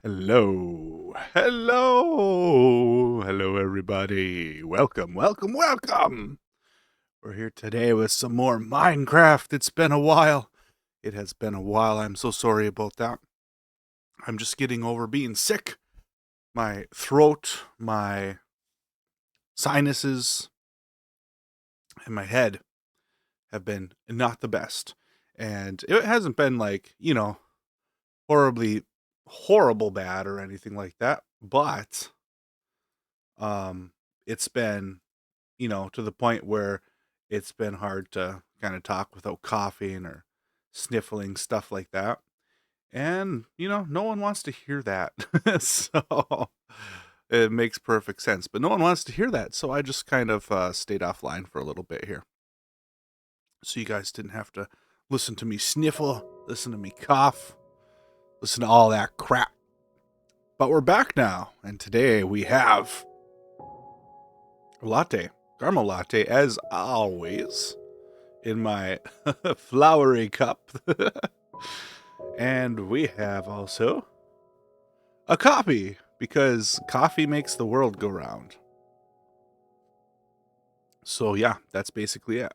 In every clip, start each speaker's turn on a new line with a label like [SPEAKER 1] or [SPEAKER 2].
[SPEAKER 1] Hello. Hello. Hello, everybody. Welcome, welcome, welcome. We're here today with some more Minecraft. It's been a while. It has been a while. I'm so sorry about that. I'm just getting over being sick. My throat, my sinuses, and my head have been not the best. And it hasn't been like, horribly horrible bad or anything like that, but it's been, to the point where it's been hard to kind of talk without coughing or sniffling, stuff like that. And, no one wants to hear that. So it makes perfect sense. But no one wants to hear that. So I just kind of stayed offline for a little bit here. So you guys didn't have to listen to me sniffle, listen to me cough, listen to all that crap. But we're back now. And today we have latte, caramel latte, as always, in my flowery cup. And we have also a coffee, because coffee makes the world go round. So yeah, that's basically it.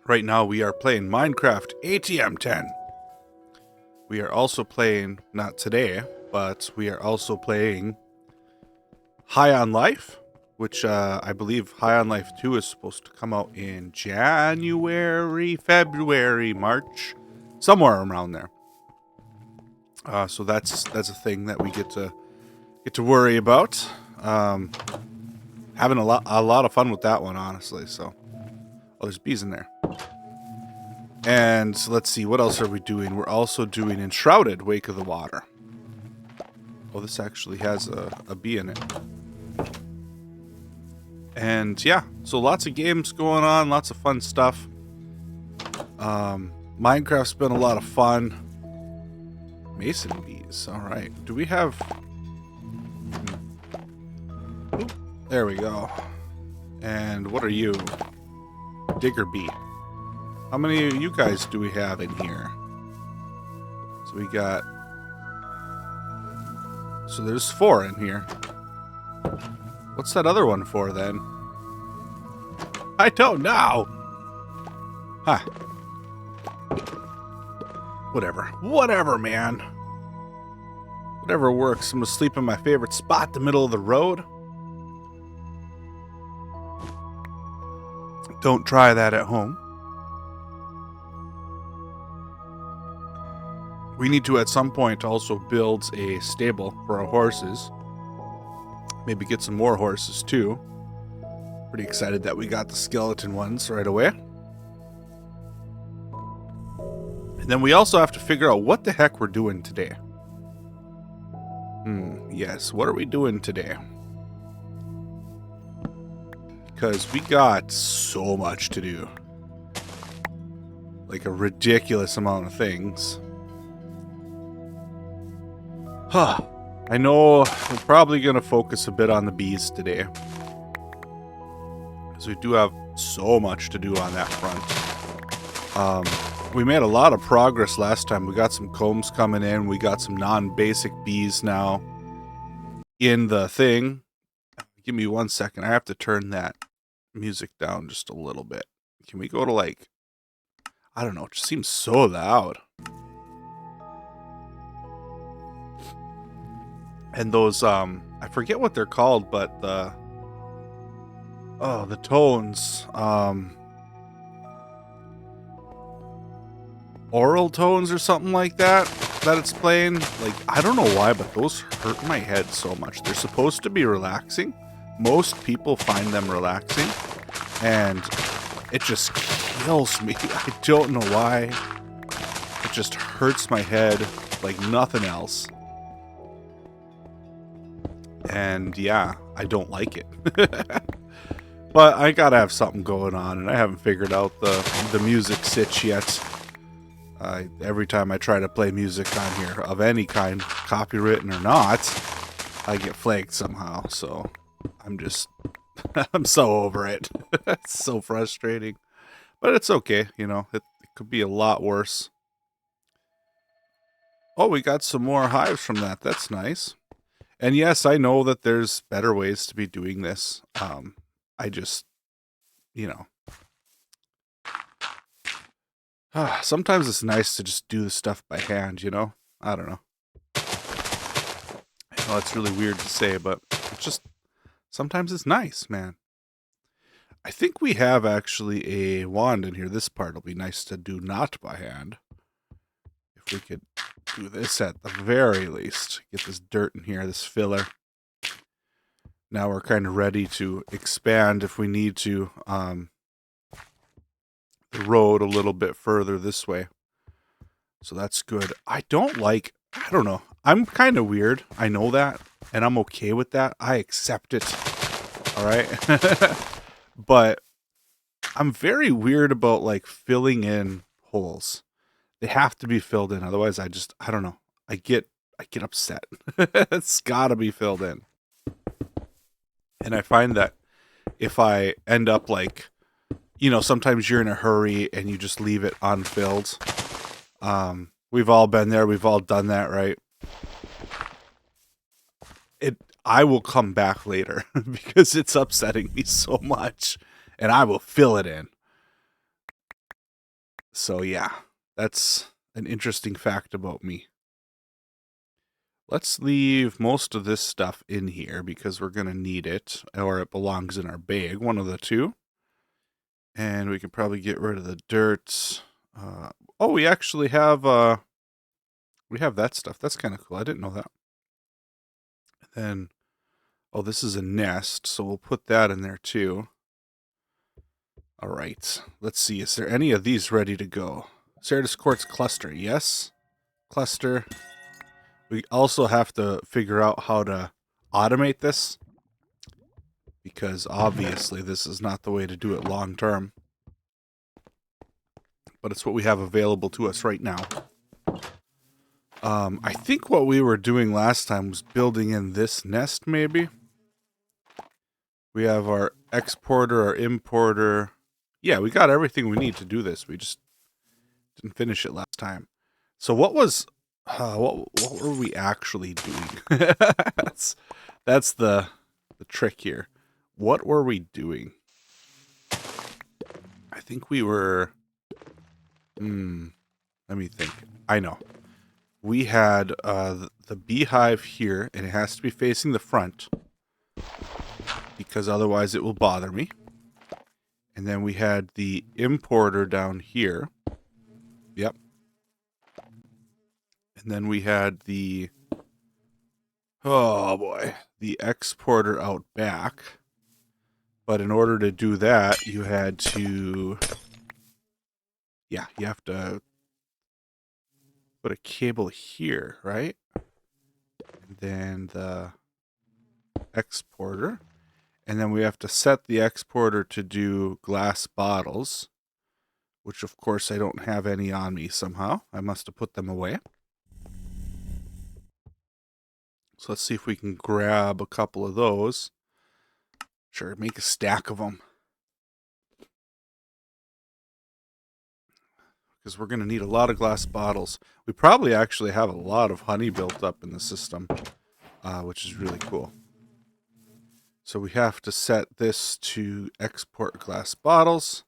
[SPEAKER 1] Right now we are playing Minecraft ATM10. We are also playing, not today, but we are also playing High on Life, which I believe High on Life 2 is supposed to come out in January, February, March, somewhere around there. So that's a thing that we get to worry about. Having a lot of fun with that one, honestly. So, there's bees in there. And let's see, what else are we doing? We're also doing Enshrouded, Wake of the Water. Oh, this actually has a bee in it. And yeah, so lots of games going on, lots of fun stuff. Minecraft's been a lot of fun. Mason bees, alright. Do we have... Oop, there we go. And what are you? Digger bee. How many of you guys do we have in here? So we got... So there's 4 in here. What's that other one for, then? I don't know! Huh. Whatever. Whatever, man. Whatever works. I'm gonna sleep in my favorite spot, the middle of the road. Don't try that at home. We need to, at some point, also build a stable for our horses. Maybe get some more horses, too. Pretty excited that we got the skeleton ones right away. And then we also have to figure out what the heck we're doing today. Yes, what are we doing today? Because we got so much to do. Like a ridiculous amount of things. I know we're probably going to focus a bit on the bees today. Because we do have so much to do on that front. We made a lot of progress last time. We got some combs coming in. We got some non-basic bees now in the thing. Give me 1 second. I have to turn that music down just a little bit. Can we go to, like... I don't know. It just seems so loud. And those, I forget what they're called, but the tones, oral tones or something like that it's playing. Like, I don't know why, but those hurt my head so much. They're supposed to be relaxing. Most people find them relaxing, and it just kills me. I don't know why. It just hurts my head like nothing else. And yeah, I don't like it. But I gotta have something going on, and I haven't figured out the music sitch yet. Every time I try to play music on here of any kind, copywritten or not, I get flagged somehow. So I'm just, I'm so over it. It's so frustrating. But it's okay, it could be a lot worse. Oh, we got some more hives from that. That's nice. And yes, I know that there's better ways to be doing this. I just, you know, sometimes it's nice to just do the stuff by hand, you know? I don't know. I know it's really weird to say, but it's just, sometimes it's nice, man. I think we have actually a wand in here. This part will be nice to do not by hand. If we could do this at the very least. Get this dirt in here, this filler. Now we're kind of ready to expand if we need to the road a little bit further this way. So that's good. I don't know. I'm kind of weird. I know that, and I'm okay with that. I accept it. All right. But I'm very weird about like filling in holes. They have to be filled in. Otherwise, I don't know. I get upset. It's gotta be filled in. And I find that if I end up like, sometimes you're in a hurry and you just leave it unfilled. We've all been there. We've all done that, right? I will come back later because it's upsetting me so much, and I will fill it in. So yeah, that's an interesting fact about me. Let's leave most of this stuff in here because we're going to need it, or it belongs in our bag, one of the two. And we can probably get rid of the dirt. We actually have we have that stuff. That's kind of cool. I didn't know that. And then, this is a nest, so we'll put that in there too. All right. Let's see. Is there any of these ready to go? Ceratus quartz cluster. Yes. Cluster. We also have to figure out how to automate this, because obviously this is not the way to do it long term. But it's what we have available to us right now. I think what we were doing last time was building in this nest, maybe. We have our exporter, our importer. Yeah, we got everything we need to do this. We just didn't finish it last time. So what was... what were we actually doing? that's the trick here. What were we doing? I think we were... let me think. I know. We had the beehive here, and it has to be facing the front, because otherwise it will bother me. And then we had the importer down here. Yep. And then we had the... oh boy. The exporter out back. But in order to do that, you had to... yeah, you have to put a cable here, right? And then the exporter. And then we have to set the exporter to do glass bottles, which of course I don't have any on me somehow. I must have put them away. So let's see if we can grab a couple of those. Sure, make a stack of them. Because we're going to need a lot of glass bottles. We probably actually have a lot of honey built up in the system, which is really cool. So we have to set this to export glass bottles.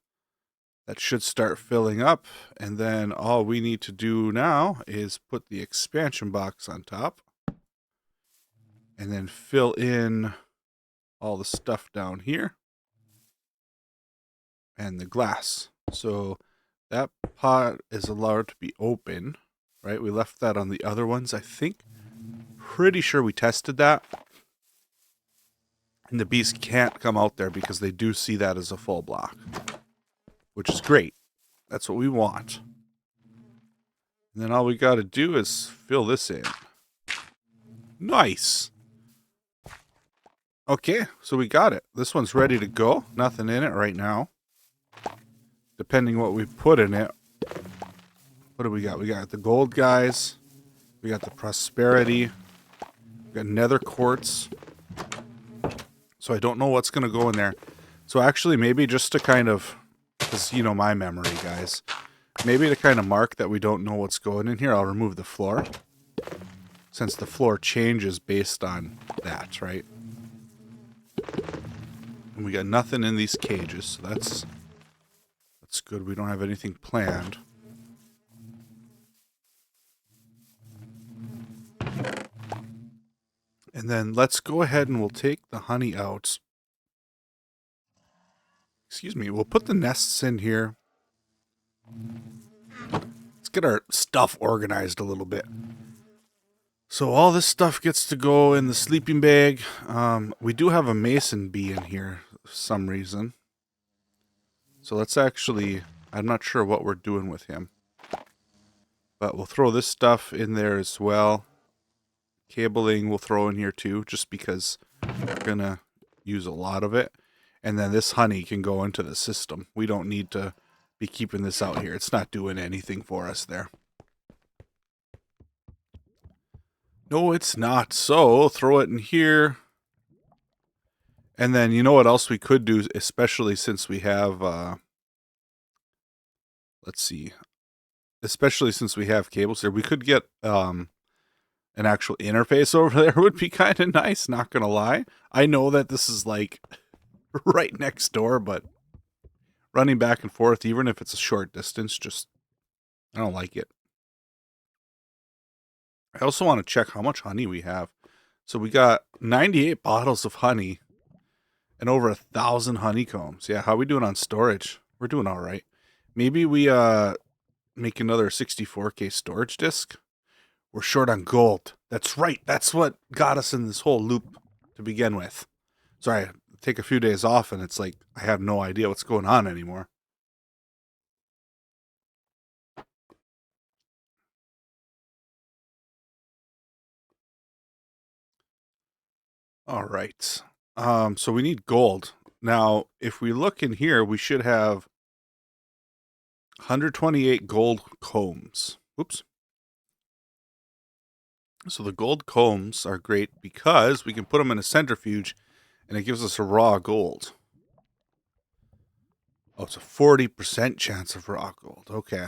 [SPEAKER 1] That should start filling up. And then all we need to do now is put the expansion box on top. And then fill in all the stuff down here. And the glass. So that pot is allowed to be open, right? We left that on the other ones, I think. Pretty sure we tested that. And the bees can't come out there because they do see that as a full block, which is great. That's what we want. And then all we got to do is fill this in. Nice. Okay, so we got it. This one's ready to go. Nothing in it right now. Depending what we put in it. What do we got? We got the gold guys. We got the prosperity. We got nether quartz. So I don't know what's going to go in there. So actually, maybe just to kind of, because you know my memory, guys. Maybe to kind of mark that we don't know what's going in here, I'll remove the floor. since the floor changes based on that, right? And we got nothing in these cages, so that's good. We don't have anything planned. And then let's go ahead and we'll take the honey out. Excuse me. We'll put the nests in here. Let's get our stuff organized a little bit. So all this stuff gets to go in the sleeping bag. We do have a mason bee in here for some reason. So let's actually... I'm not sure what we're doing with him. But we'll throw this stuff in there as well. Cabling we'll throw in here too, just because we're going to use a lot of it. And then this honey can go into the system. We don't need to be keeping this out here. It's not doing anything for us there. No, it's not. So, throw it in here. And then, you know what else we could do, especially since we have, let's see. Especially since we have cables here. We could get an actual interface over there. Would be kind of nice, not going to lie. I know that this is like right next door, but running back and forth, even if it's a short distance, just, I don't like it. I also want to check how much honey we have. So we got 98 bottles of honey and over 1,000 honeycombs. Yeah, how are we doing on storage? We're doing all right. Maybe we make another 64K storage disk. We're short on gold. That's right. That's what got us in this whole loop to begin with. Sorry, I take a few days off and it's like I have no idea what's going on anymore. All right. So we need gold. Now, if we look in here, we should have 128 gold combs. Oops. So the gold combs are great because we can put them in a centrifuge and it gives us a raw gold. Oh, it's a 40% chance of raw gold. Okay.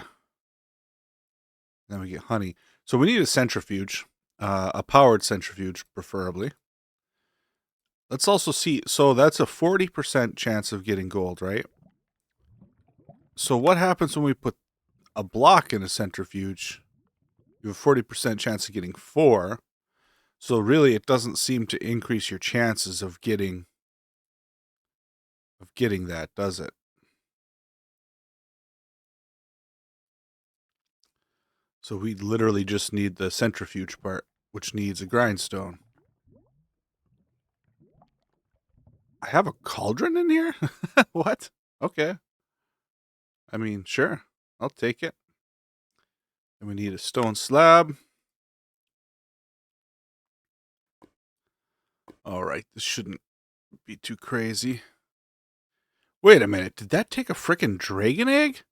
[SPEAKER 1] Then we get honey. So we need a centrifuge, a powered centrifuge, preferably. Let's also see. So that's a 40% chance of getting gold, right? So what happens when we put a block in a centrifuge? You have a 40% chance of getting 4. So really, it doesn't seem to increase your chances of getting that, does it? So we literally just need the centrifuge part, which needs a grindstone. I have a cauldron in here? What? Okay. I mean, sure. I'll take it. And we need a stone slab. All right, this shouldn't be too crazy. Wait a minute. Did that take a frickin' dragon egg?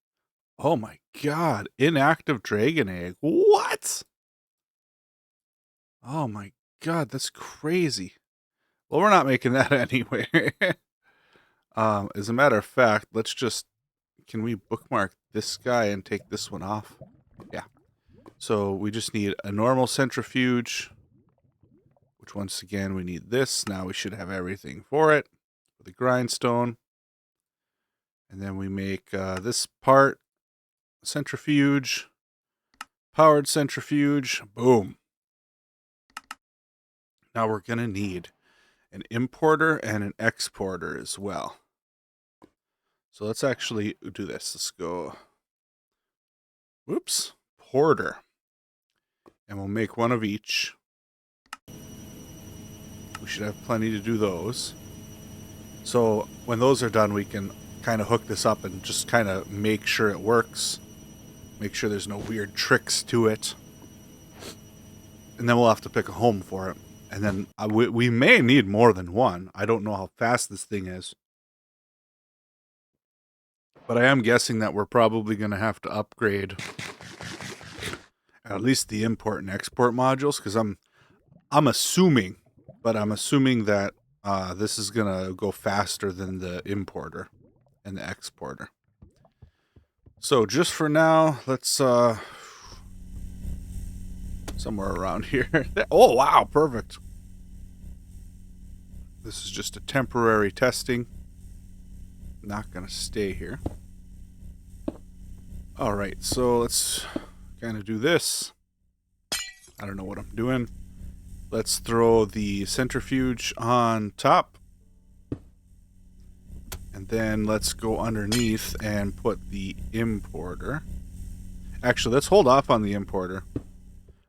[SPEAKER 1] Oh my god. Inactive dragon egg. What? Oh my god, that's crazy. Well, we're not making that anyway. As a matter of fact, let's just... Can we bookmark this guy and take this one off? Yeah. So we just need a normal centrifuge, which once again, we need this. Now we should have everything for it. The grindstone. And then we make this part, centrifuge, powered centrifuge, boom. Now we're going to need an importer and an exporter as well. So let's actually do this. Let's go, whoops, porter. And we'll make one of each. We should have plenty to do those. So when those are done, we can kind of hook this up and just kind of make sure it works. Make sure there's no weird tricks to it. And then we'll have to pick a home for it. And then we may need more than one. I don't know how fast this thing is. But I am guessing that we're probably going to have to upgrade at least the import and export modules. Because I'm assuming, but I'm assuming that this is going to go faster than the importer and the exporter. So just for now, let's Somewhere around here. Oh, wow, perfect. This is just a temporary testing. Not gonna stay here. Alright, so let's kind of do this. I don't know what I'm doing. Let's throw the centrifuge on top. And then let's go underneath and put the importer. Actually, let's hold off on the importer.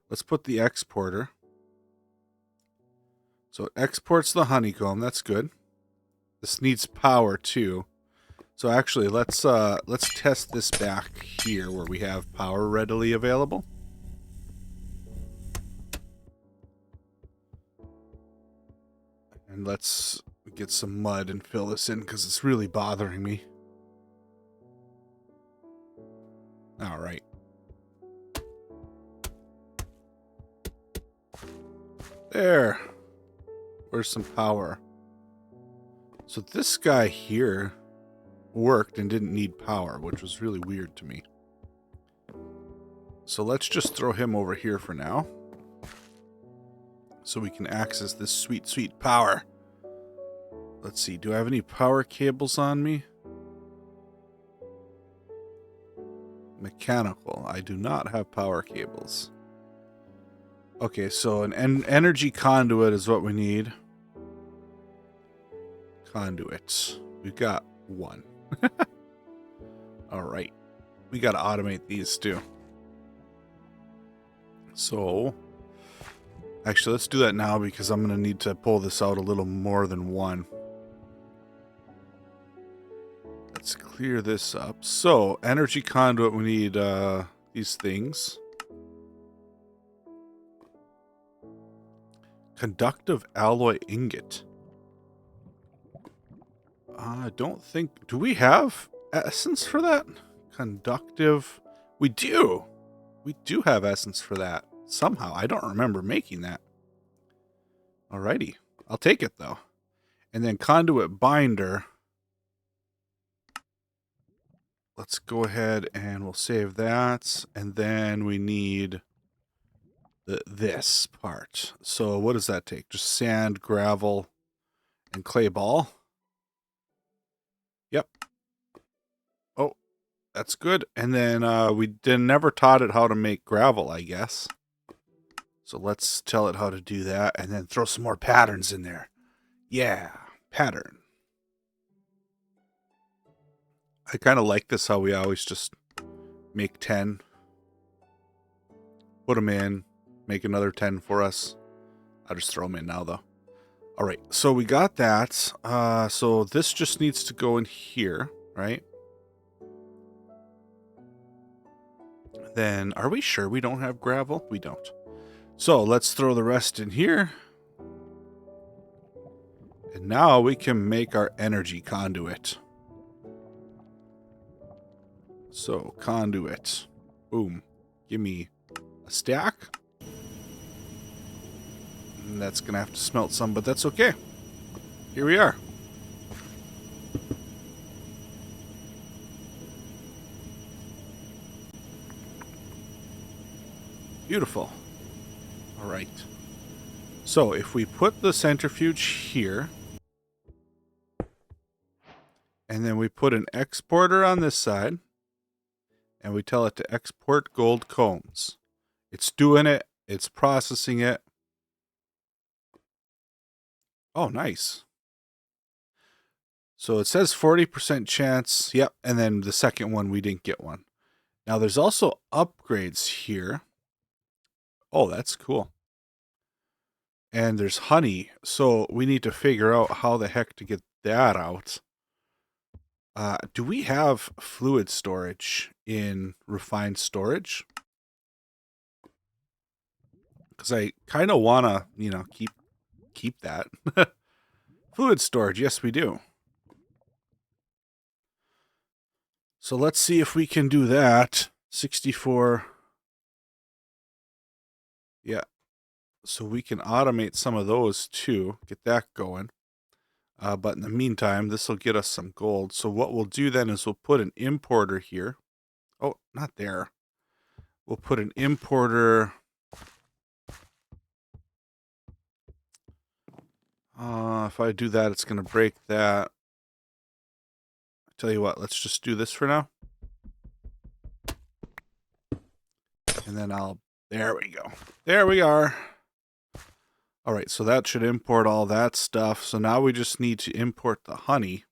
[SPEAKER 1] Let's put the exporter. So it exports the honeycomb. That's good. This needs power too. So actually, let's test this back here where we have power readily available. And let's get some mud and fill this in because it's really bothering me. All right. There. Where's some power? So this guy here worked and didn't need power, which was really weird to me. So let's just throw him over here for now, so we can access this sweet, sweet power. Let's see, do I have any power cables on me? Mechanical. I do not have power cables. Okay, so an energy conduit is what we need. Conduits. We've got one. Alright. We gotta automate these too. So, actually, let's do that now because I'm going to need to pull this out a little more than one. Let's clear this up. So, energy conduit, we need these things. Conductive alloy ingot. I don't think... Do we have essence for that? Conductive... We do! We do have essence for that. Somehow. I don't remember making that. Alrighty. I'll take it, though. And then conduit binder. Let's go ahead and we'll save that. And then we need this part. So what does that take? Just sand, gravel, and clay ball. Yep. Oh, that's good. And then we never taught it how to make gravel, I guess. So let's tell it how to do that and then throw some more patterns in there. Yeah, pattern. I kind of like this, how we always just make 10. Put them in. Make another 10 for us. I'll just throw them in now, though. All right, so we got that. So this just needs to go in here, right? Then, are we sure we don't have gravel? We don't. So let's throw the rest in here. And now we can make our energy conduit. So, conduit. Boom. Give me a stack. And that's going to have to smelt some, but that's okay. Here we are. Beautiful. All right. So if we put the centrifuge here, and then we put an exporter on this side, and we tell it to export gold cones. It's doing it. It's processing it. Oh, nice. So it says 40% chance. Yep. And then the second one, we didn't get one. Now there's also upgrades here. Oh, that's cool. And there's honey. So we need to figure out how the heck to get that out. Do we have fluid storage in refined storage? Because I kind of want to, you know, keep that. Fluid storage, yes, we do. So let's see if we can do that. 64. Yeah. So we can automate some of those too. Get that going. But in the meantime, this will get us some gold. So what we'll do then is we'll put an importer here. Oh, not there. We'll put an importer If I do that, it's going to break that. I tell you what, let's just do this for now. And then there we go. There we are. All right, so that should import all that stuff. So now we just need to import the honey.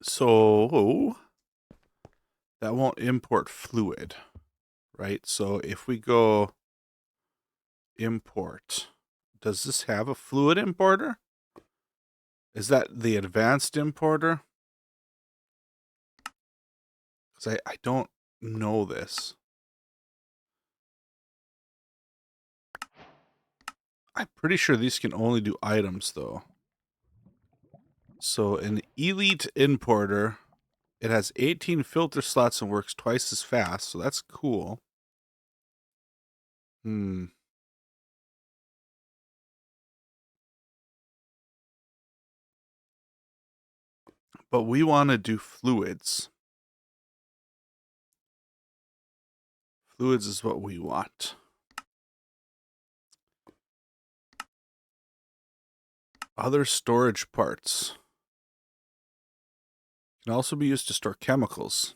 [SPEAKER 1] So that won't import fluid, right? So if we go import, does this have a fluid importer? Is that the advanced importer? Because I don't know this. I'm pretty sure these can only do items, though. So an elite importer, it has 18 filter slots and works twice as fast, so that's cool. But we want to do fluids. Fluids is what we want. Other storage parts can also be used to store chemicals.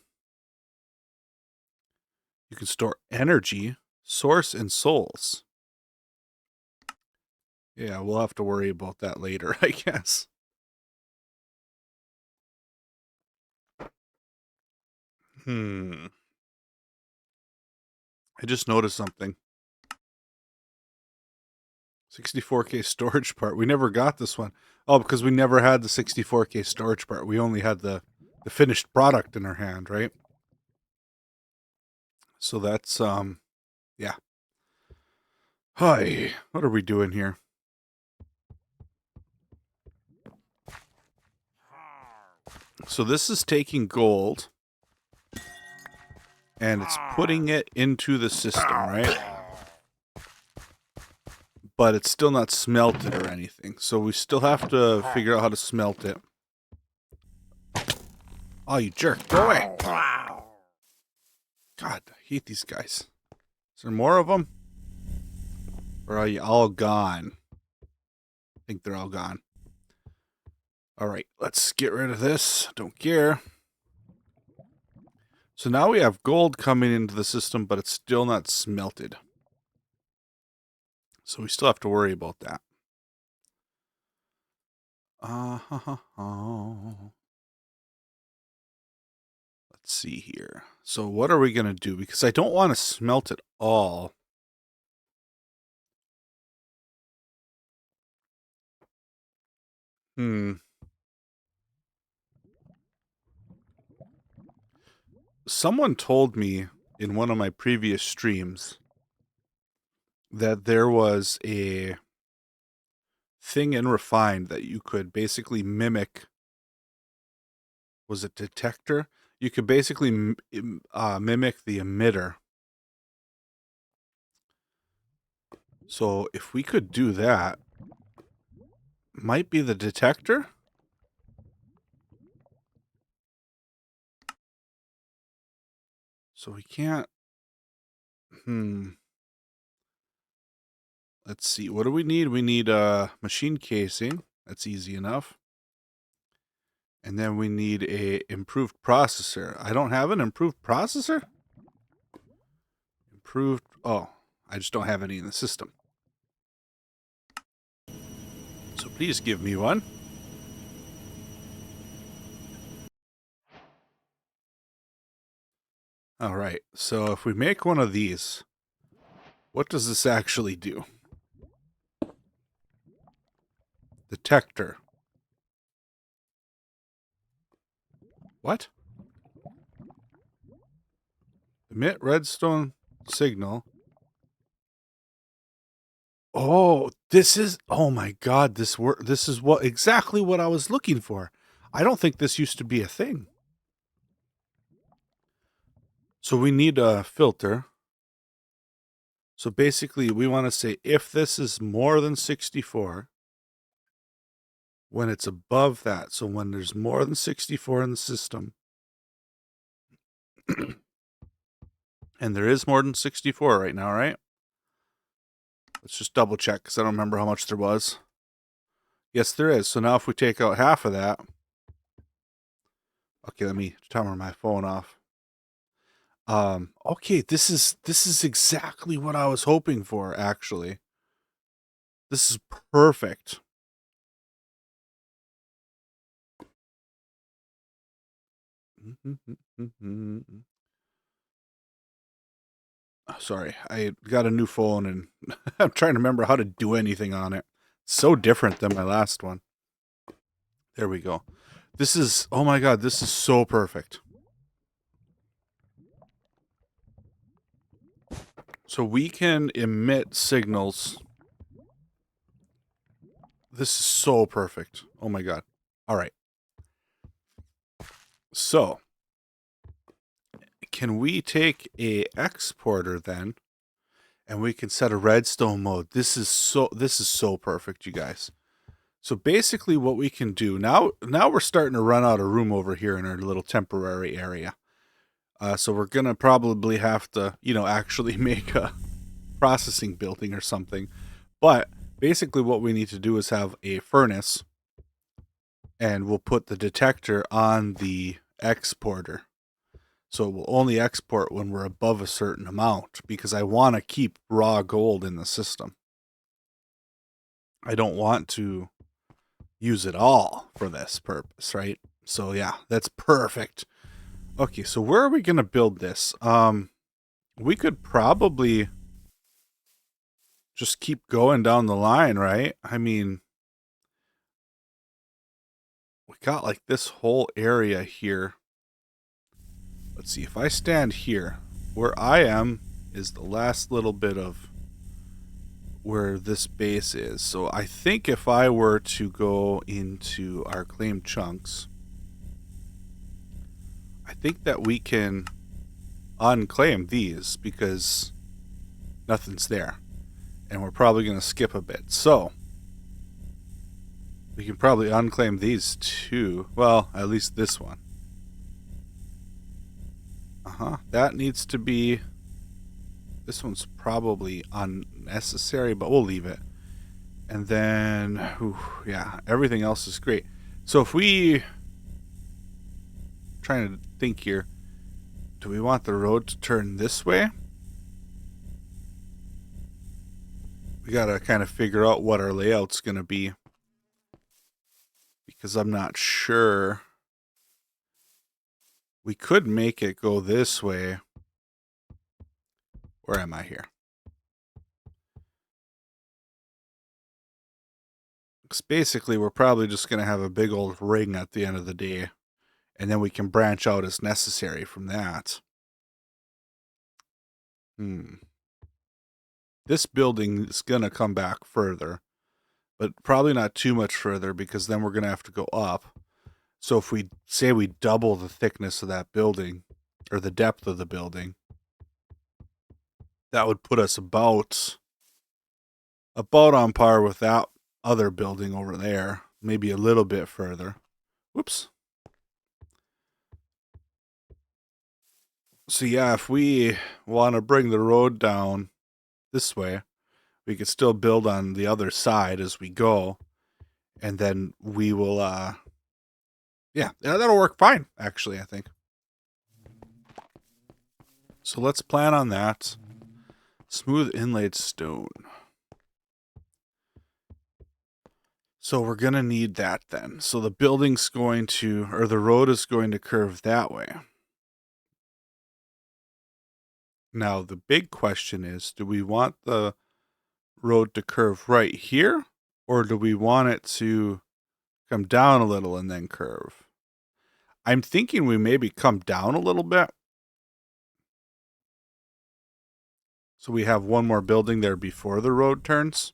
[SPEAKER 1] You can store energy, source, and souls. Yeah, we'll have to worry about that later, I guess. I just noticed something. 64K storage part. We never got this one. Oh, because we never had the 64K storage part. We only had the finished product in our hand, right? So that's, yeah. Hi, what are we doing here? So this is taking gold and it's putting it into the system, right? But it's still not smelted or anything. So we still have to figure out how to smelt it. Oh, you jerk. Go away. God, I hate these guys. Is there more of them? Or are you all gone? I think they're all gone. All right, let's get rid of this. Don't care. So now we have gold coming into the system, but it's still not smelted. So we still have to worry about that. Let's see here. So what are we going to do? Because I don't want to smelt it all. Someone told me in one of my previous streams that there was a thing in Refined that you could basically mimic. Was it detector? You could basically mimic the emitter. So if we could do that, might be the detector? So we can't... Let's see. What do we need? We need a machine casing. That's easy enough. And then we need a improved processor. I don't have an improved processor? Improved... Oh, I just don't have any in the system. So please give me one. All right. So if we make one of these, what does this actually do? Detector. What? Emit redstone signal. Oh, this is... Oh my god, this is exactly what I was looking for. I don't think this used to be a thing. So we need a filter. So basically, we want to say if this is more than 64, when it's above that, so when there's more than 64 in the system, and there is more than 64 right now, right? Let's just double check because I don't remember how much there was. Yes, there is. So now if we take out half of that. Okay, let me turn my phone off. Okay, this is exactly what I was hoping for, actually. This is perfect. Sorry, I got a new phone and I'm trying to remember how to do anything on it. So different than my last one. There we go. This is, oh my god, this is so perfect. So we can emit signals. This is so perfect. Oh my god. All right. So, can we take a exporter then and we can set a redstone mode? This is so perfect, you guys. So basically what we can do now we're starting to run out of room over here in our little temporary area. So we're going to probably have to, actually make a processing building or something. But basically what we need to do is have a furnace and we'll put the detector on the exporter. So it will only export when we're above a certain amount because I want to keep raw gold in the system. I don't want to use it all for this purpose, right? So yeah, that's perfect. Okay, so where are we going to build this? We could probably just keep going down the line, right? I mean, we got like this whole area here. Let's see, if I stand here, where I am is the last little bit of where this base is. So I think if I were to go into our claim chunks, I think that we can unclaim these because nothing's there. And we're probably going to skip a bit. So we can probably unclaim these too. Well, at least this one. That needs to be... This one's probably unnecessary, but we'll leave it. And then, yeah, everything else is great. So if we... trying to think here. Do we want the road to turn this way? We gotta kind of figure out what our layout's gonna be. Because I'm not sure. We could make it go this way. Where am I here? Because basically we're probably just gonna have a big old ring at the end of the day. And then we can branch out as necessary from that. This building is gonna come back further. But probably not too much further because then we're gonna have to go up. So if we say we double the thickness of that building, or the depth of the building, that would put us about on par with that other building over there. Maybe a little bit further. Whoops. So yeah, if we want to bring the road down this way, we could still build on the other side as we go. And then we will, yeah, that'll work fine, actually, I think. So let's plan on that. Smooth inlaid stone. So we're going to need that then. So the building's going to, or the road is going to curve that way. Now, the big question is, do we want the road to curve right here? Or do we want it to come down a little and then curve? I'm thinking we maybe come down a little bit. So we have one more building there before the road turns.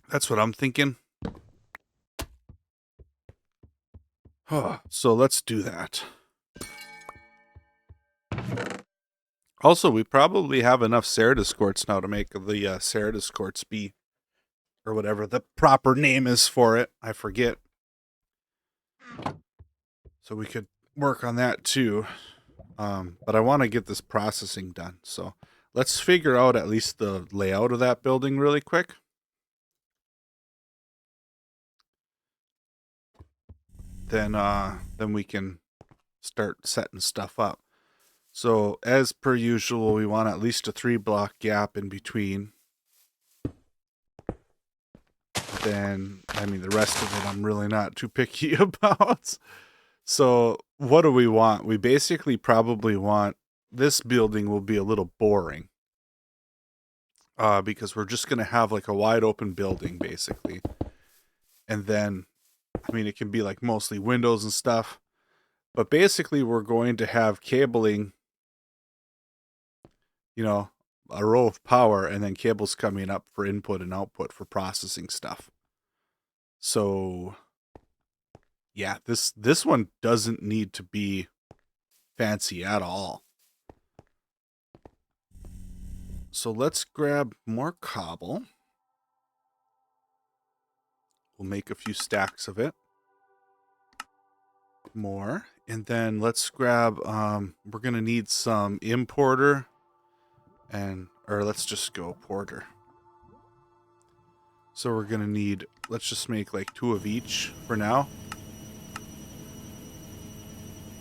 [SPEAKER 1] That's what I'm thinking. So let's do that. Also, we probably have enough Ceridus quartz now to make the Ceridus quartz be, or whatever the proper name is for it. I forget. So we could work on that too. But I want to get this processing done. So let's figure out at least the layout of that building really quick. Then we can start setting stuff up. So as per usual, we want at least a 3-block gap in between. Then, I mean, the rest of it I'm really not too picky about. So what do we want? We basically probably want, this building will be a little boring. Because we're just going to have like a wide open building basically. And then, I mean, it can be like mostly windows and stuff. But basically we're going to have cabling, you know, a row of power and then cables coming up for input and output for processing stuff. So yeah, this one doesn't need to be fancy at all. So let's grab more cobble. We'll make a few stacks of it. More. And then let's grab, we're going to need some importer or let's just go porter. So we're going to need, let's just make like 2 of each for now.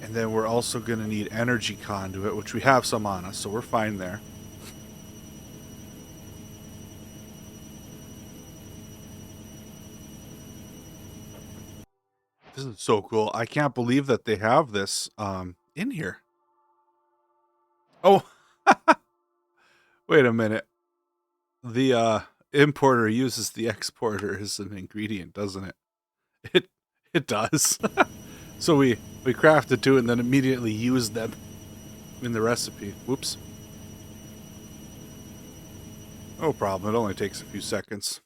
[SPEAKER 1] And then we're also going to need energy conduit, which we have some on us, so we're fine there. This is so cool. I can't believe that they have this in here. Oh, wait a minute. The importer uses the exporter as an ingredient, doesn't it? It does. So we crafted 2 and then immediately used them in the recipe. Whoops. No problem. It only takes a few seconds.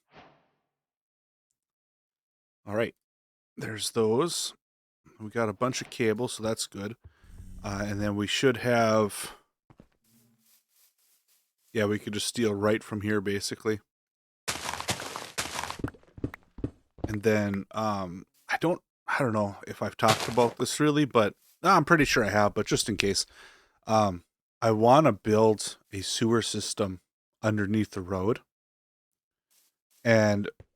[SPEAKER 1] All right. There's those. We got a bunch of cables, so that's good. And then we should have... Yeah, we could just steal right from here, basically. And then, I don't know if I've talked about this really, but I'm pretty sure I have, but just in case. I want to build a sewer system underneath the road.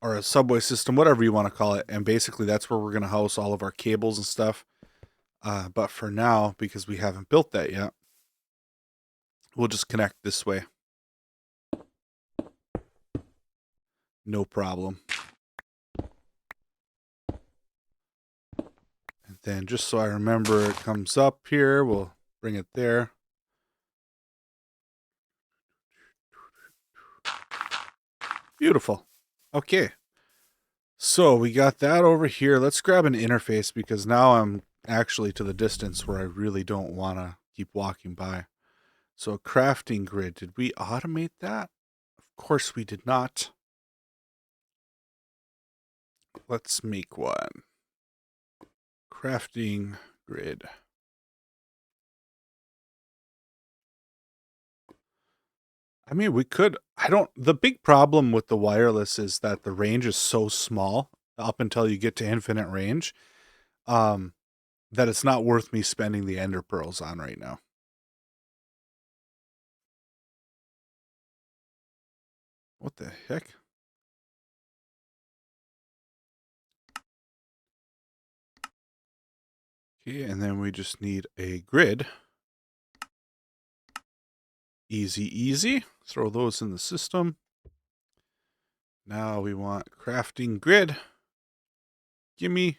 [SPEAKER 1] Or a subway system, whatever you want to call it. And basically that's where we're going to house all of our cables and stuff. But for now, because we haven't built that yet, we'll just connect this way. No problem. And then just so I remember it comes up here, we'll bring it there. Beautiful. Okay. So we got that over here. Let's grab an interface because now I'm actually to the distance where I really don't want to keep walking by. So a crafting grid. Did we automate that? Of course we did not. Let's make one. Crafting grid. I mean, we could, the big problem with the wireless is that the range is so small up until you get to infinite range, that it's not worth me spending the ender pearls on right now. What the heck? Okay, and then we just need a grid. Easy, easy. Throw those in the system. Now we want crafting grid. Gimme.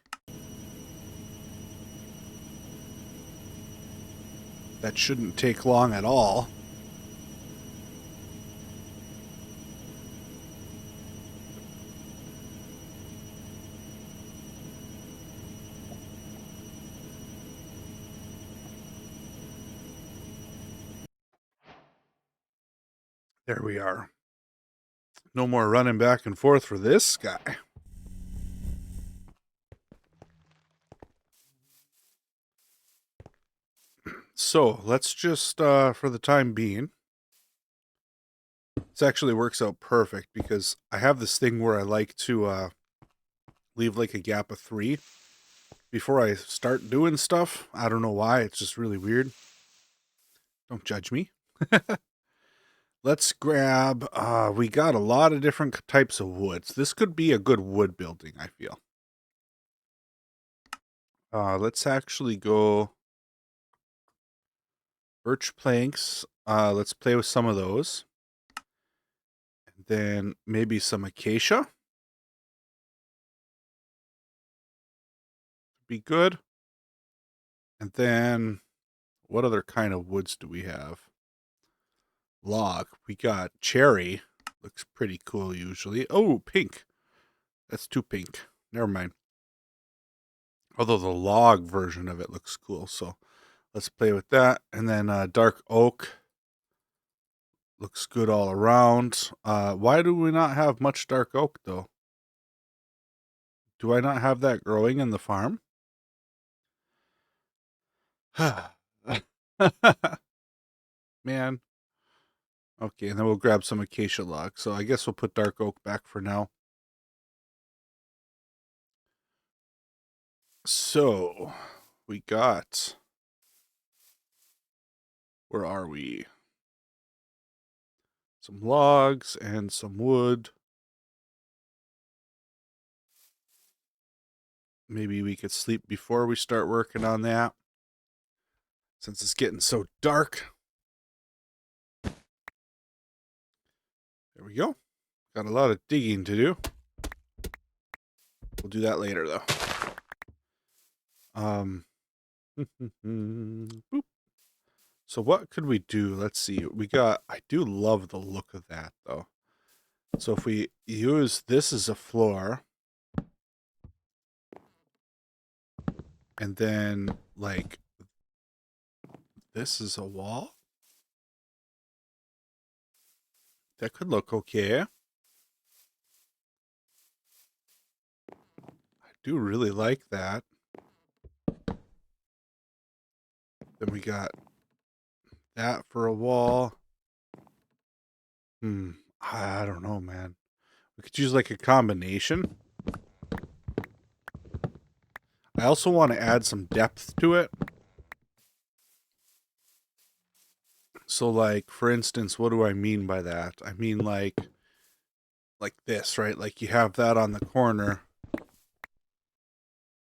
[SPEAKER 1] That shouldn't take long at all. There we are. No more running back and forth for this guy. So let's just, for the time being, this actually works out perfect because I have this thing where I like to leave like a gap of 3 before I start doing stuff. I don't know why. It's just really weird. Don't judge me. Let's grab, we got a lot of different types of woods. This could be a good wood building, I feel. Let's actually go birch planks. Let's play with some of those. And then maybe some acacia. Be good. And then what other kind of woods do we have? Log. We got cherry. Looks pretty cool usually. Oh, pink. That's too pink. Never mind. Although the log version of it looks cool, so let's play with that. And then dark oak. Looks good all around. Why do we not have much dark oak, though? Do I not have that growing in the farm? Man. Okay, and then we'll grab some acacia log. So I guess we'll put dark oak back for now. So, we got... Where are we? Some logs and some wood. Maybe we could sleep before we start working on that. Since it's getting so dark. There we go. Got a lot of digging to do. We'll do that later, though. Boop. So what could we do? Let's see. I do love the look of that, though. So if we use this as a floor, and then, like, this is a wall, that could look okay. I do really like that. Then we got that for a wall. I don't know, man. We could use like a combination. I also want to add some depth to it. So like, for instance, what do I mean by that? I mean like this, right? Like you have that on the corner.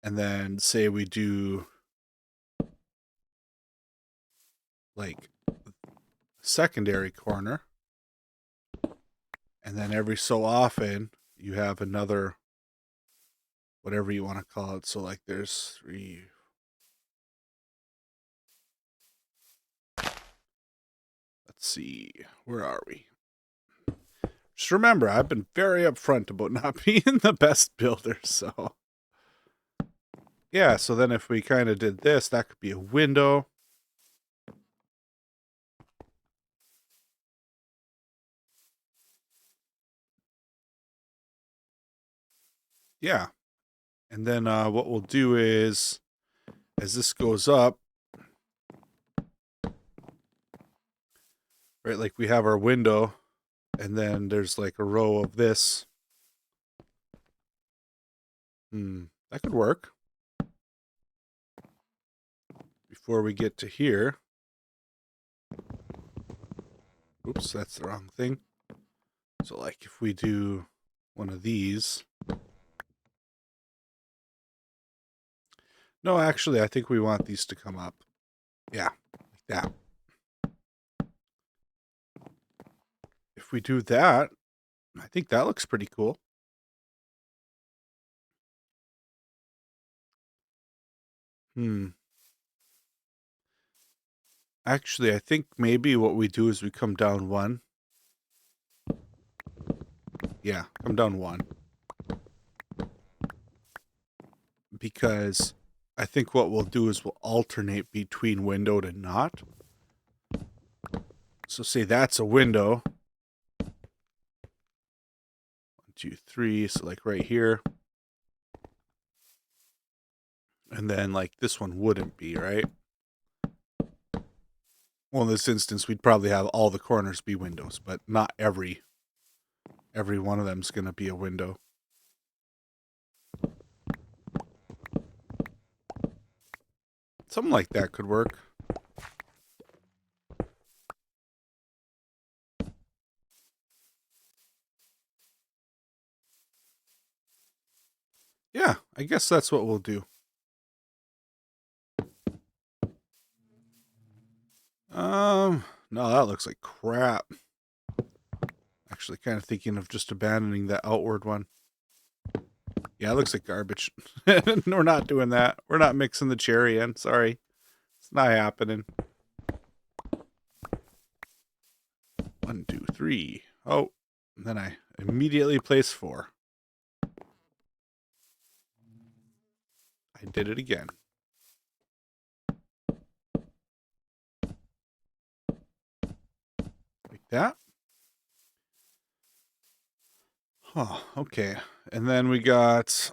[SPEAKER 1] And then say we do like secondary corner. And then every so often you have another, whatever you want to call it. So like there's 3. Let's see, where are we? Just remember, I've been very upfront about not being the best builder, so. Yeah, so then if we kind of did this, that could be a window. Yeah. And then what we'll do is, as this goes up, right, like we have our window, and then there's like a row of this. That could work. Before we get to here. Oops, that's the wrong thing. So like if we do one of these. No, actually, I think we want these to come up. Yeah, like that. If we do that, I think that looks pretty cool. Actually, I think maybe what we do is we come down 1. Yeah, come down 1. Because I think what we'll do is we'll alternate between windowed and not. So say that's a window. 1, 2, 3. So like right here. And then like this one wouldn't be, right? Well, in this instance, we'd probably have all the corners be windows, but not every one of them is going to be a window. Something like that could work. I guess that's what we'll do. No, that looks like crap. Actually, kind of thinking of just abandoning that outward one. Yeah, it looks like garbage. We're not doing that. We're not mixing the cherry in. Sorry. It's not happening. 1, 2, 3. Oh, and then I immediately place 4. I did it again. Like that. Oh, okay. And then we got...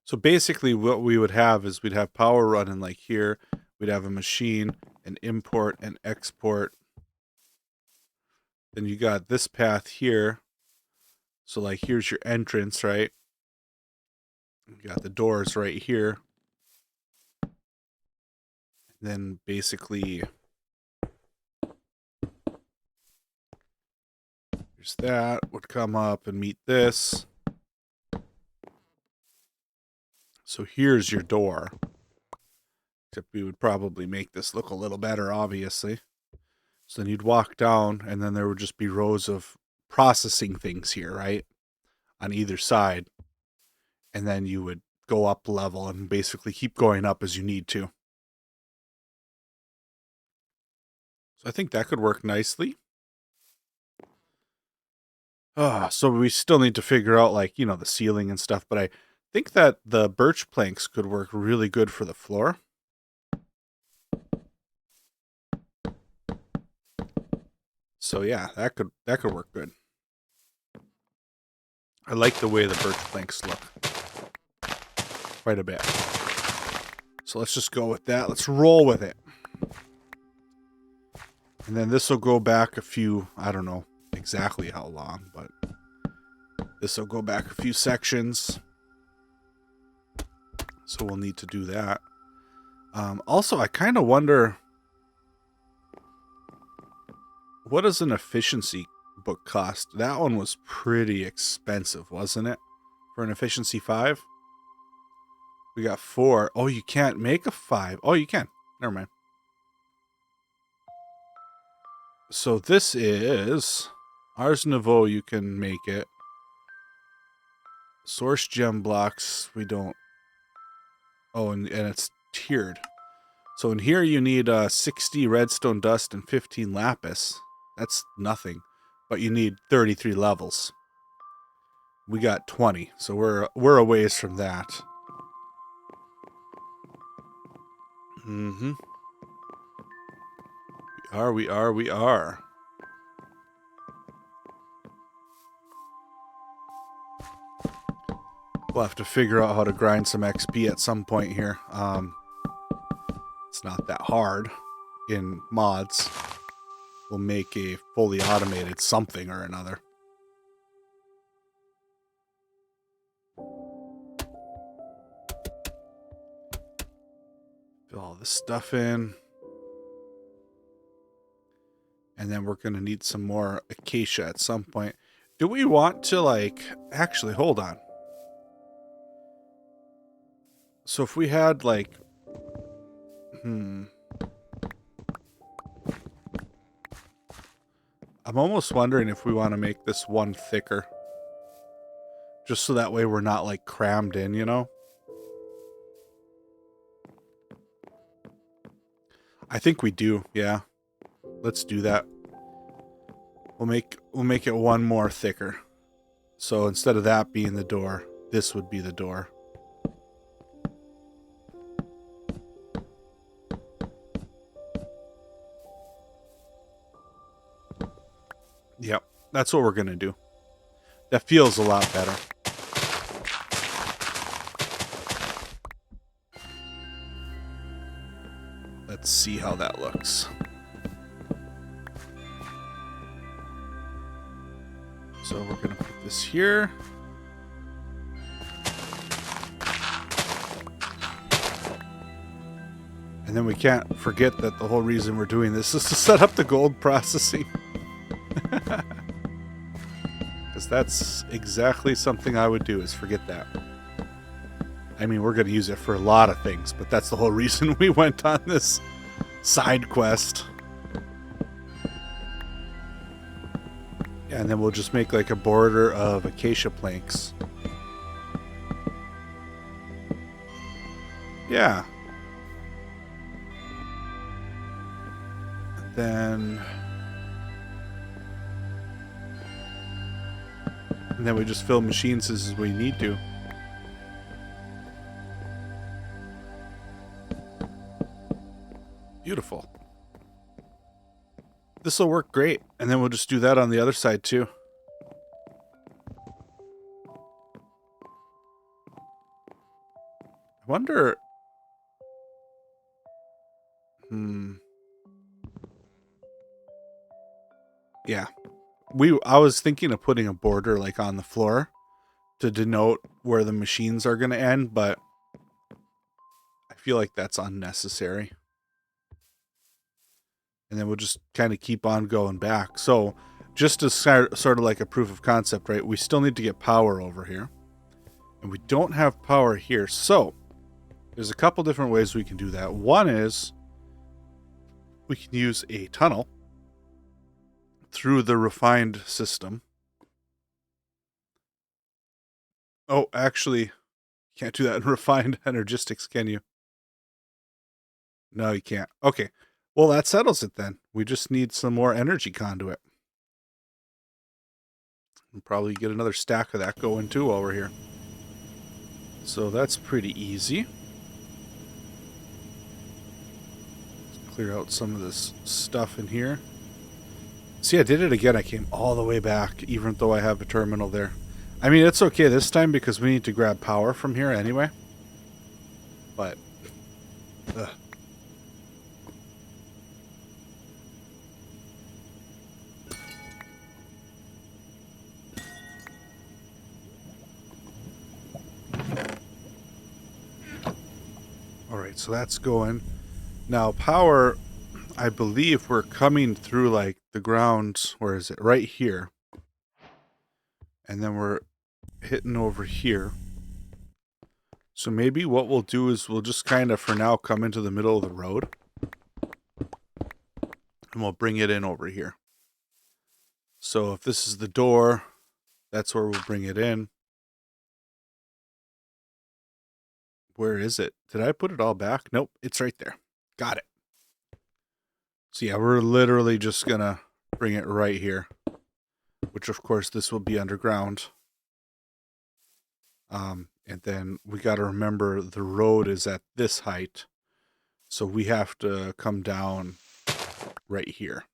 [SPEAKER 1] So basically what we would have is we'd have power running like here. We'd have a machine, an import, and export. Then you got this path here. So like here's your entrance, right? You got the doors right here. And then basically here's that would come up and meet this. So here's your door. Except we would probably make this look a little better, obviously. So then you'd walk down, and then there would just be rows of processing things here, right? On either side. And then you would go up level and basically keep going up as you need to. So I think that could work nicely. So we still need to figure out, like, you know, the ceiling and stuff, but I think that the birch planks could work really good for the floor. So yeah, that could work good. I like the way the birch planks look. Quite a bit. So let's just go with that. Let's roll with it. And then this will go back a few, I don't know exactly how long, but this will go back a few sections. So we'll need to do that. Also, I kind of wonder, what does an efficiency book cost? That one was pretty expensive, wasn't it? For an efficiency 5? We got 4. Oh, you can't make a 5. Oh, you can. Never mind. So this is Ars Nouveau. You can make it. Source gem blocks. We don't. Oh, and it's tiered. So in here you need 60 redstone dust and 15 lapis. That's nothing. But you need 33 levels. We got 20. So we're a ways from that. Mm-hmm. We are. We'll have to figure out how to grind some XP at some point here. It's not that hard in mods. We'll make a fully automated something or another. Fill all this stuff in. And then we're going to need some more acacia at some point. Do we want to, like... Actually, hold on. So if we had, like... I'm almost wondering if we want to make this one thicker. Just so that way we're not, like, crammed in, you know? I think we do, yeah. Let's do that. We'll make it one more thicker. So instead of that being the door, this would be the door. Yep, that's what we're gonna do. That feels a lot better. Let's see how that looks. So we're going to put this here. And then we can't forget that the whole reason we're doing this is to set up the gold processing. Because That's exactly something I would do, is forget that. I mean, we're going to use it for a lot of things, but that's the whole reason we went on this side quest. Yeah, and then we'll just make like a border of acacia planks. Yeah. And then we just fill machines as we need to. Beautiful. This will work great. And then we'll just do that on the other side too. I wonder... Yeah. I was thinking of putting a border like on the floor to denote where the machines are going to end, but I feel like that's unnecessary. And then we'll just kind of keep on going back. So just to sort of like a proof of concept, right? We still need to get power over here. And we don't have power here. So there's a couple different ways we can do that. One is we can use a tunnel through the refined system. Oh, actually, you can't do that in refined energistics, can you? No, you can't. Okay. Well, that settles it then. We just need some more energy conduit. We'll probably get another stack of that going too while we're here. So that's pretty easy. Let's clear out some of this stuff in here. See, I did it again. I came all the way back, even though I have a terminal there. I mean, it's okay this time because we need to grab power from here anyway. But... ugh. Alright, so that's going. Now, power, I believe we're coming through, like, the ground. Where is it? Right here. And then we're hitting over here. So maybe what we'll do is we'll just kind of, for now, come into the middle of the road. And we'll bring it in over here. So if this is the door, that's where we'll bring it in. Where is it? Did I put it all back? Nope, it's right there. Got it. So yeah, we're literally just gonna bring it right here. Which of course this will be underground. And then we gotta remember the road is at this height. So we have to come down right here.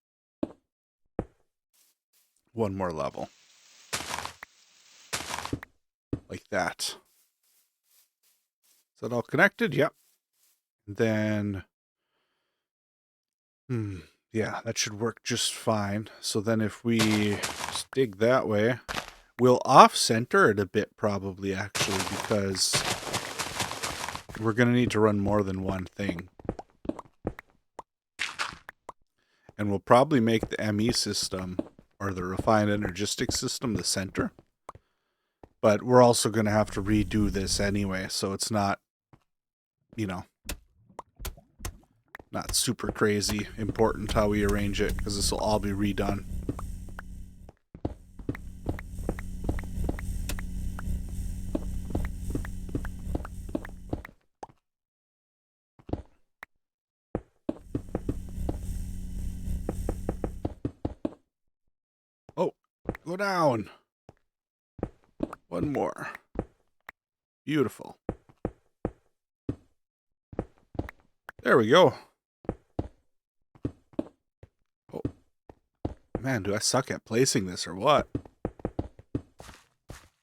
[SPEAKER 1] One more level. Like that. Is that all connected? Yep. And then... yeah, that should work just fine. So then if we just dig that way, we'll off-center it a bit probably, actually, because we're going to need to run more than one thing. And we'll probably make the ME system, or the refined energistic system, the center. But we're also going to have to redo this anyway, so it's not, you know, not super crazy important how we arrange it, because this will all be redone. Oh, go down. One more. Beautiful. There we go. Oh. Man, do I suck at placing this or what?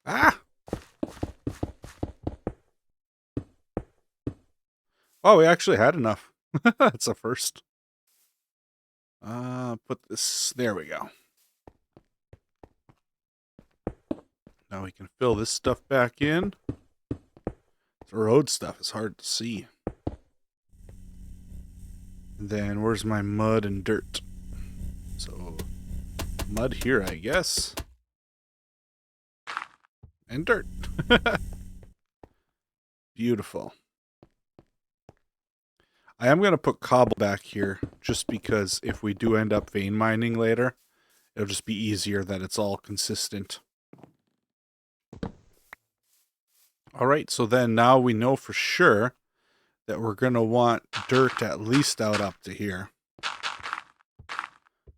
[SPEAKER 1] Ah! Oh, we actually had enough. That's a first. Put this... There we go. Now we can fill this stuff back in. The road stuff is hard to see. And then where's my mud and dirt? So, mud here, I guess. and dirt. Beautiful. I am going to put cobble back here just because if we do end up vein mining later, it'll just be easier that it's all consistent. All right, so then now we know for sure that we're going to want dirt at least out up to here.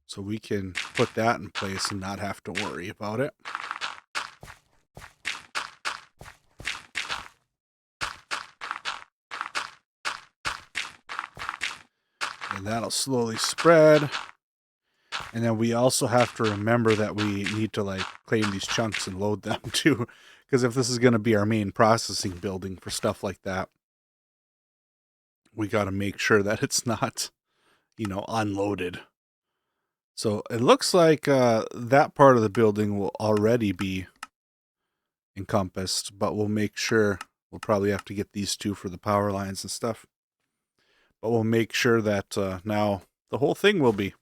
[SPEAKER 1] So we can put that in place and not have to worry about it. And that'll slowly spread. And then we also have to remember that we need to like claim these chunks and load them too. Because if this is going to be our main processing building for stuff like that, we got to make sure that it's not, you know, unloaded. So it looks like that part of the building will already be encompassed, but we'll make sure, we'll probably have to get these two for the power lines and stuff. But we'll make sure that now the whole thing will be.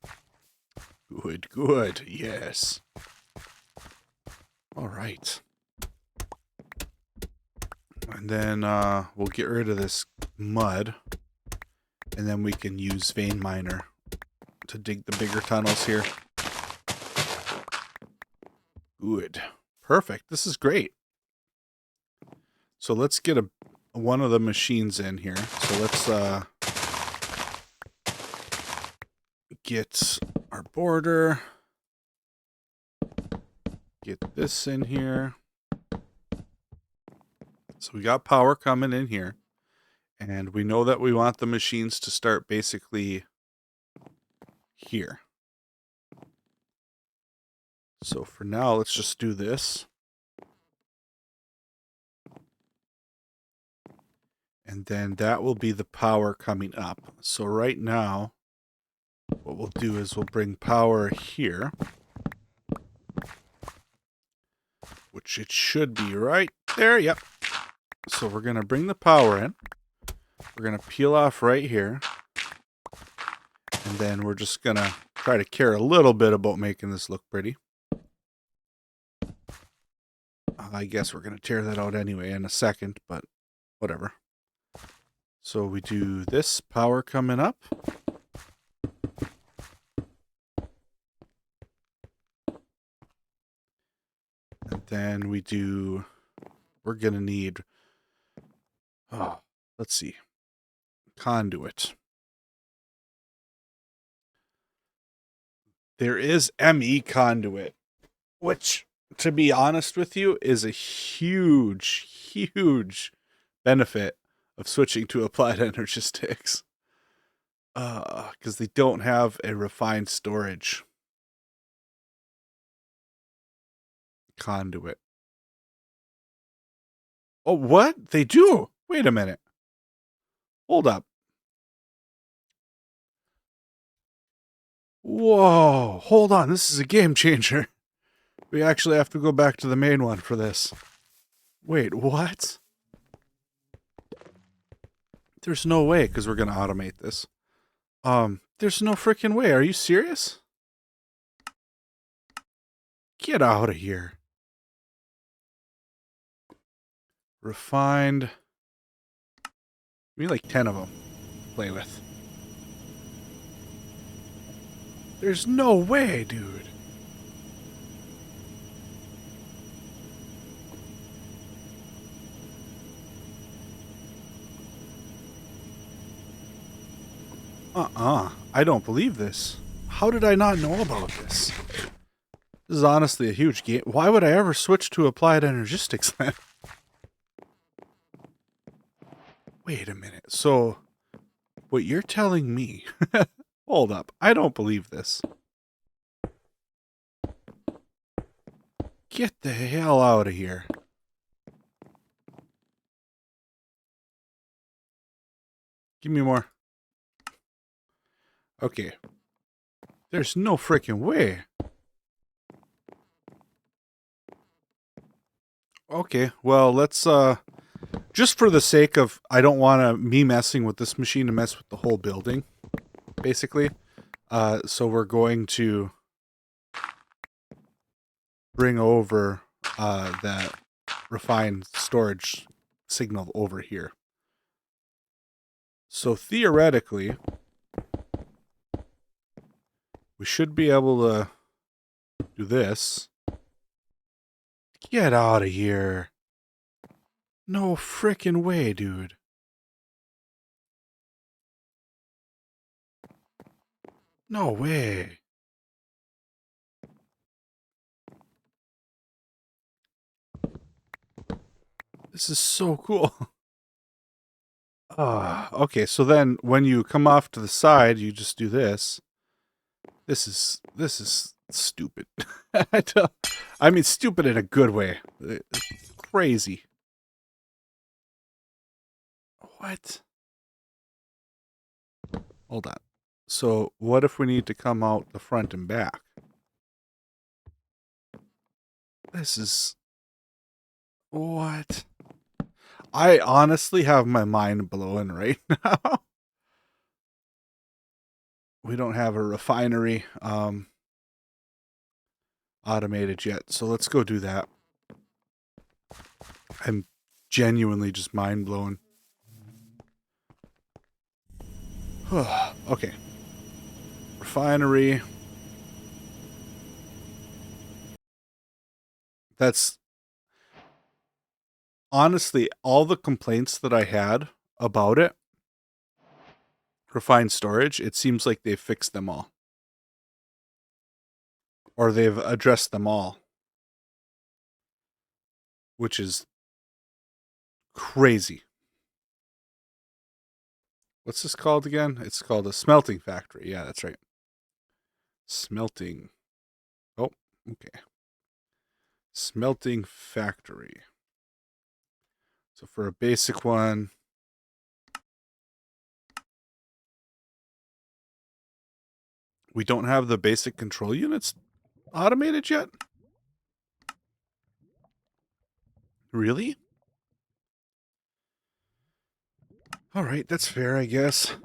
[SPEAKER 1] Good, good, yes. All right. And then we'll get rid of this mud. And then we can use vein miner to dig the bigger tunnels here. Good. Perfect. This is great. So let's get one of the machines in here. So let's get our border. Get this in here. So we got power coming in here. And we know that we want the machines to start basically here. So for now, let's just do this. And then that will be the power coming up. So right now, what we'll do is we'll bring power here. Which it should be right there. Yep. So we're going to bring the power in. We're going to peel off right here. And then we're just going to try to care a little bit about making this look pretty. I guess we're going to tear that out anyway in a second, but whatever. So we do this power coming up. And then we do, we're going to need, let's see, conduit. There is ME conduit, which, to be honest with you, is a huge, huge benefit of switching to applied energistics. Because they don't have a refined storage conduit. Oh, what? They do? Wait a minute. Hold up. Whoa, hold on. This is a game changer. We actually have to go back to the main one for this. Wait, what? There's no way, because we're going to automate this. There's no freaking way. Are you serious? Get out of here. Refined. We need like 10 of them to play with. There's no way, dude. I don't believe this. How did I not know about this? This is honestly a huge game. Why would I ever switch to applied energistics then? Wait a minute. So, what you're telling me... Hold up. I don't believe this. Get the hell out of here. Give me more. Okay. There's no freaking way. Okay, well, let's, just for the sake of, I don't want me messing with this machine to mess with the whole building, basically. So we're going to bring over, that refined storage signal over here. So theoretically, we should be able to do this. Get out of here. No frickin' way, dude. No way. This is so cool. Okay, so then when you come off to the side, you just do this. This is stupid. I mean, stupid in a good way. It's crazy. What? Hold on. So what if we need to come out the front and back? This is... What? I honestly have my mind blown right now. We don't have a refinery automated yet, so let's go do that. I'm genuinely just mind blown. Okay. Refinery. That's honestly all the complaints that I had about it. Refined storage, it seems like they've fixed them all. Or they've addressed them all. Which is crazy. What's this called again? It's called a smelting factory. Yeah, that's right. Smelting. Oh, okay. Smelting factory. So for a basic one, we don't have the basic control units automated yet? Really? Alright, that's fair, I guess.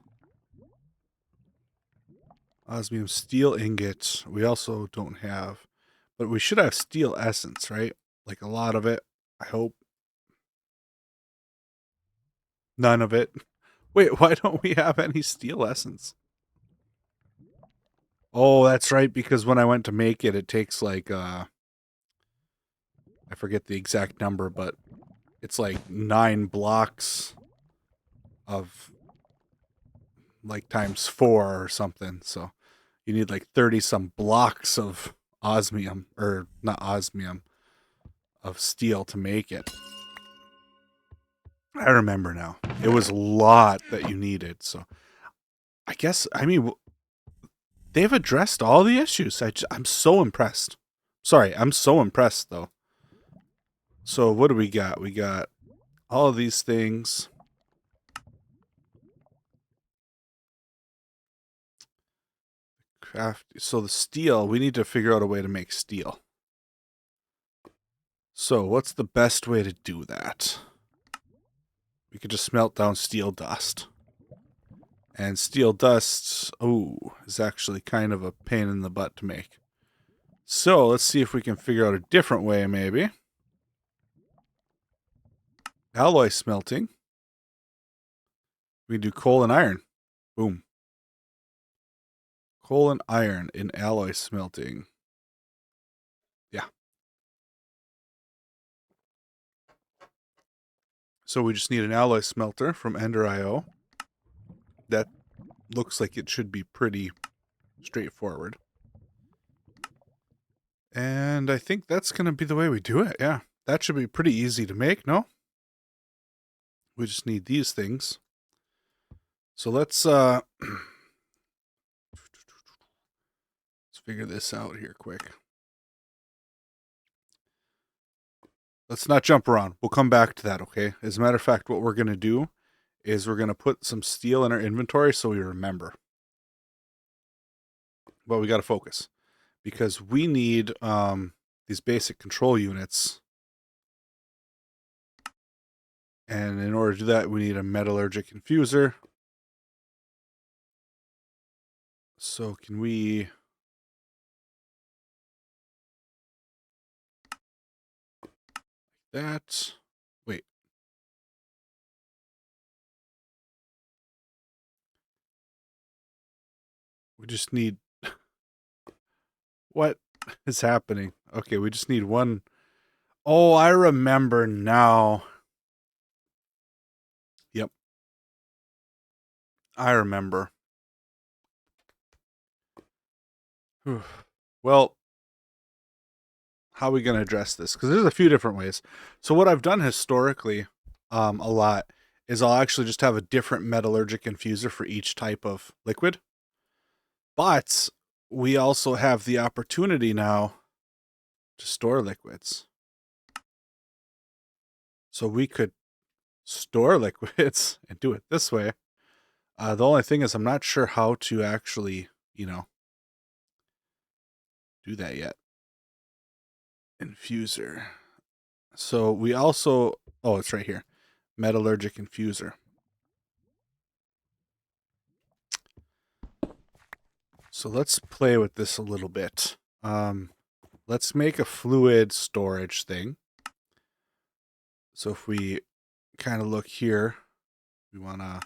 [SPEAKER 1] Osmium steel ingots. We also don't have. But we should have steel essence, right? Like a lot of it, I hope. None of it. Wait, why don't we have any steel essence? Oh, that's right, because when I went to make it, it takes like, I forget the exact number, but it's like 9 blocks of, like, times 4 or something. So you need like 30 some blocks of osmium, or not osmium, of steel to make it. I remember now. It was a lot that you needed, so I guess, I mean, they've addressed all the issues. I'm so impressed. Sorry, I'm so impressed, though. So what do we got? We got all of these things. Craft. So the steel, we need to figure out a way to make steel. So what's the best way to do that? We could just smelt down steel dust. And steel dust, oh, is actually kind of a pain in the butt to make. So let's see if we can figure out a different way, maybe. Alloy smelting. We can do coal and iron. Boom. Coal and iron in alloy smelting. Yeah. So we just need an alloy smelter from Ender.io. That looks like it should be pretty straightforward. And I think that's going to be the way we do it. Yeah. That should be pretty easy to make, no? We just need these things. So let's figure this out here quick. Let's not jump around. We'll come back to that, okay? As a matter of fact, what we're going to do is we're going to put some steel in our inventory so we remember. But we got to focus. Because we need these basic control units. And in order to do that, we need a metallurgic infuser. So can we... That. Wait. We just need. What is happening? Okay, we just need one. Oh, I remember now. Yep, I remember. Well, how are we going to address this? Because there's a few different ways. So what I've done historically, a lot, is I'll actually just have a different metallurgic infuser for each type of liquid. But we also have the opportunity now to store liquids. So we could store liquids and do it this way. The only thing is I'm not sure how to actually, do that yet. Infuser. So we also, oh, it's right here. Metallurgic infuser. So let's play with this a little bit. Let's make a fluid storage thing. So if we kind of look here, we want to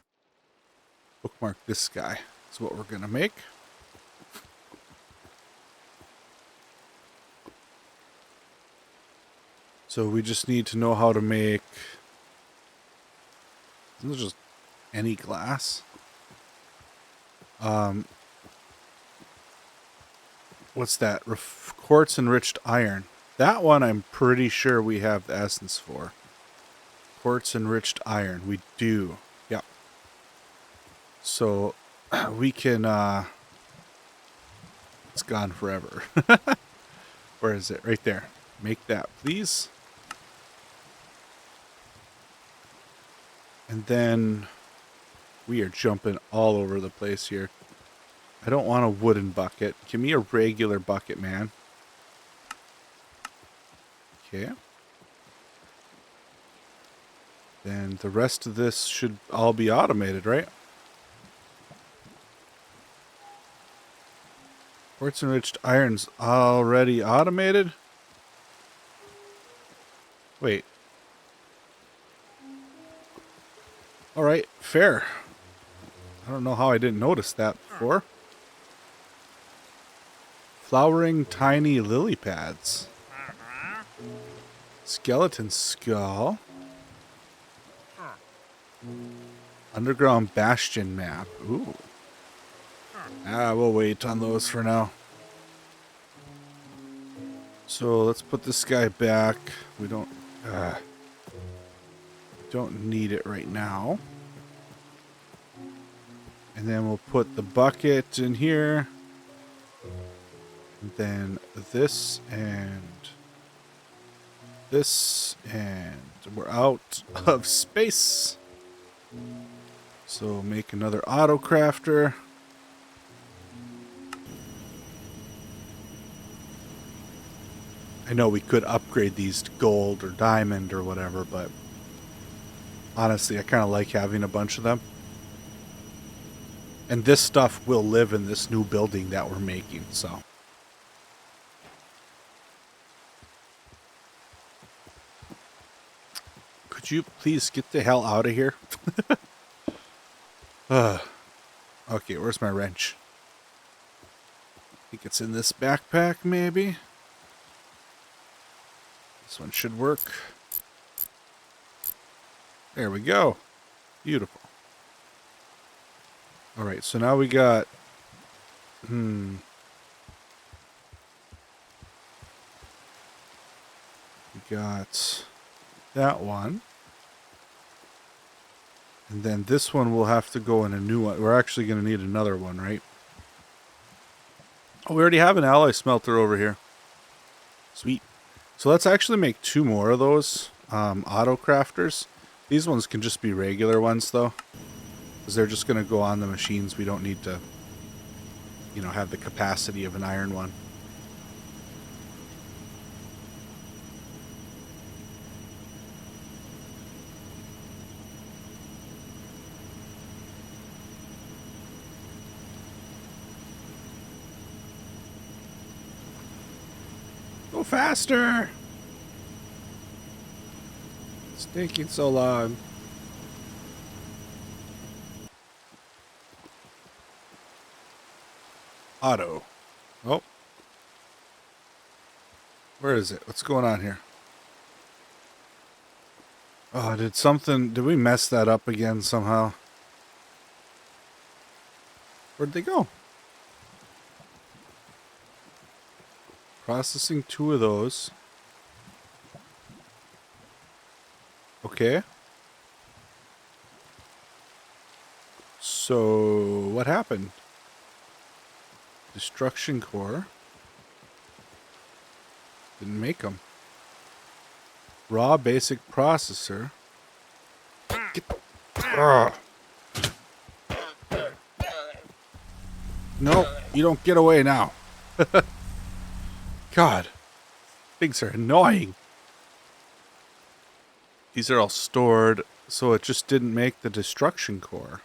[SPEAKER 1] bookmark this guy. That's what we're going to make. So we just need to know how to make, this is just any glass. What's that? Quartz enriched iron. That one I'm pretty sure we have the essence for. Quartz enriched iron. We do. Yep. So we can, it's gone forever. Where is it? Right there. Make that, please. And then we are jumping all over the place here. I don't want a wooden bucket. Give me a regular bucket, man. Okay. Then the rest of this should all be automated, right? Quartz enriched iron's already automated? Wait. Alright, fair. I don't know how I didn't notice that before. Flowering tiny lily pads. Skeleton skull. Underground bastion map. Ooh. We'll wait on those for now. So let's put this guy back. We don't need it right now. And then we'll put the bucket in here. And then this and this, and we're out of space. So make another auto crafter. I know we could upgrade these to gold or diamond or whatever, but honestly, I kind of like having a bunch of them. And this stuff will live in this new building that we're making, so. Could you please get the hell out of here? Okay, where's my wrench? I think it's in this backpack, maybe. This one should work. There we go. Beautiful. Alright, so now we got... We got that one. And then this one will have to go in a new one. We're actually going to need another one, right? Oh, we already have an alloy smelter over here. Sweet. So let's actually make 2 more of those auto crafters. These ones can just be regular ones, though. Because they're just going to go on the machines. We don't need to, have the capacity of an iron one. Go faster! Taking so long. Auto. Oh. Where is it? What's going on here? Oh, did we mess that up again somehow? Where'd they go? Processing 2 of those. Okay. So, what happened? Destruction core. Didn't make them. Raw basic processor. Get, no, you don't get away now. God, things are annoying. These are all stored, so it just didn't make the destruction core.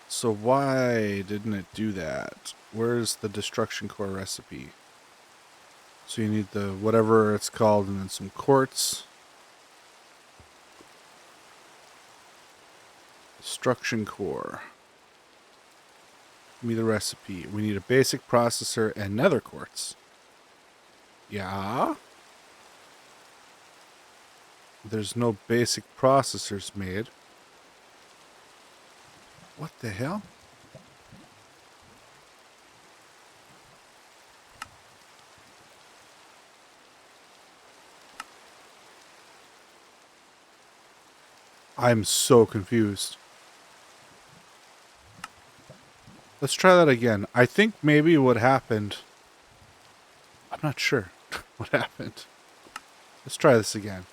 [SPEAKER 1] So why didn't it do that? Where's the destruction core recipe? So you need the whatever it's called and then some quartz. Destruction core. Give me the recipe. We need a basic processor and nether quartz. Yeah? There's no basic processors made. What the hell? I'm so confused. Let's try that again. I think maybe what happened... I'm not sure what happened. Let's try this again.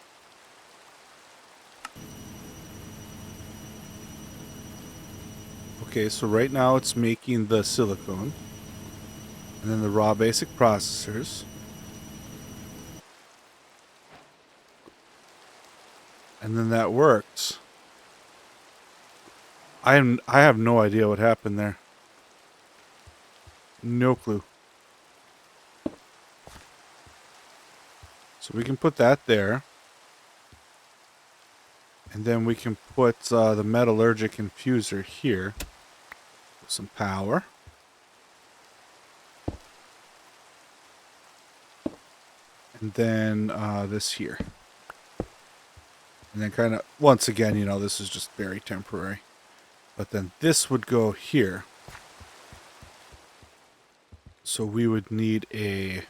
[SPEAKER 1] Okay, so right now it's making the silicone. And then the raw basic processors. And then that worked. I have no idea what happened there. No clue. So we can put that there. And then we can put the metallurgic infuser here. With some power. And then this here. And then kind of, once again, you know, this is just very temporary. But then this would go here. So we would need a